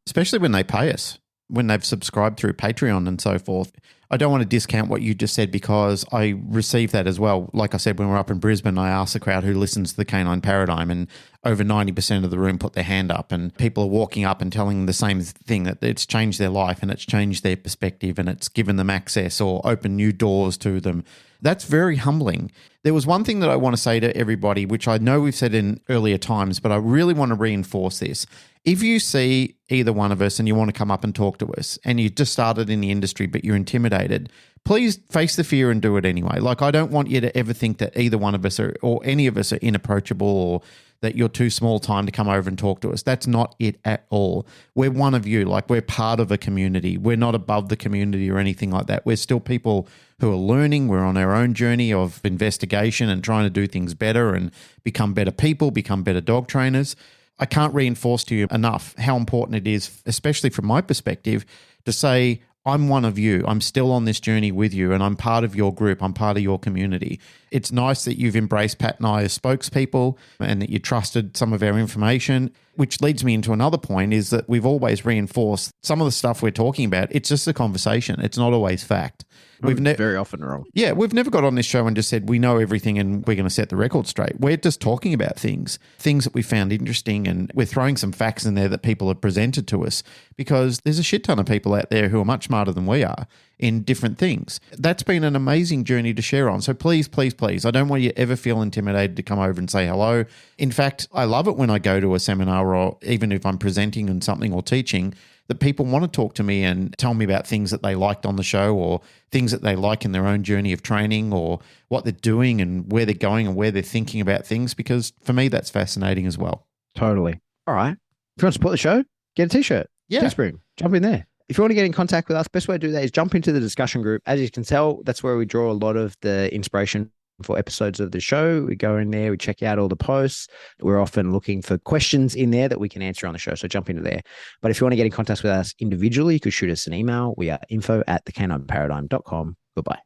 Especially when they pay us, when they've subscribed through Patreon and so forth. I don't want to discount what you just said because I received that as well. Like I said, when we're up in Brisbane, I asked the crowd who listens to the Canine Paradigm, and over 90% of the room put their hand up, and people are walking up and telling the same thing, that it's changed their life and it's changed their perspective and it's given them access or opened new doors to them. That's very humbling. There was one thing that I want to say to everybody, which I know we've said in earlier times, but I really want to reinforce this. If you see either one of us and you want to come up and talk to us and you just started in the industry but you're intimidated, please face the fear and do it anyway. Like, I don't want you to ever think that either one of us or any of us are inapproachable or that you're too small time to come over and talk to us. That's not it at all. We're one of you. Like, we're part of a community. We're not above the community or anything like that. We're still people who are learning. We're on our own journey of investigation and trying to do things better and become better people, become better dog trainers. I can't reinforce to you enough how important it is, especially from my perspective, to say, I'm one of you. I'm still on this journey with you, and I'm part of your group. I'm part of your community. It's nice that you've embraced Pat and I as spokespeople and that you trusted some of our information, which leads me into another point, is that we've always reinforced some of the stuff we're talking about. It's just a conversation. It's not always fact. We've very often wrong. Yeah, we've never got on this show and just said we know everything and we're going to set the record straight. We're just talking about things that we found interesting, and we're throwing some facts in there that people have presented to us, because there's a shit ton of people out there who are much smarter than we are in different things. That's been an amazing journey to share on. So please, please, please, I don't want you to ever feel intimidated to come over and say hello. In fact, I love it when I go to a seminar, or even if I'm presenting on something or teaching, that people want to talk to me and tell me about things that they liked on the show, or things that they like in their own journey of training, or what they're doing and where they're going and where they're thinking about things, because for me, that's fascinating as well. Totally. All right. If you want to support the show, get a t-shirt. Yeah. Teespring. Jump in there. If you want to get in contact with us, best way to do that is jump into the discussion group. As you can tell, that's where we draw a lot of the inspiration for episodes of the show. We go in there, we check out all the posts. We're often looking for questions in there that we can answer on the show. So jump into there. But if you want to get in contact with us individually, you could shoot us an email. We are info@thecanineparadigm.com. Goodbye.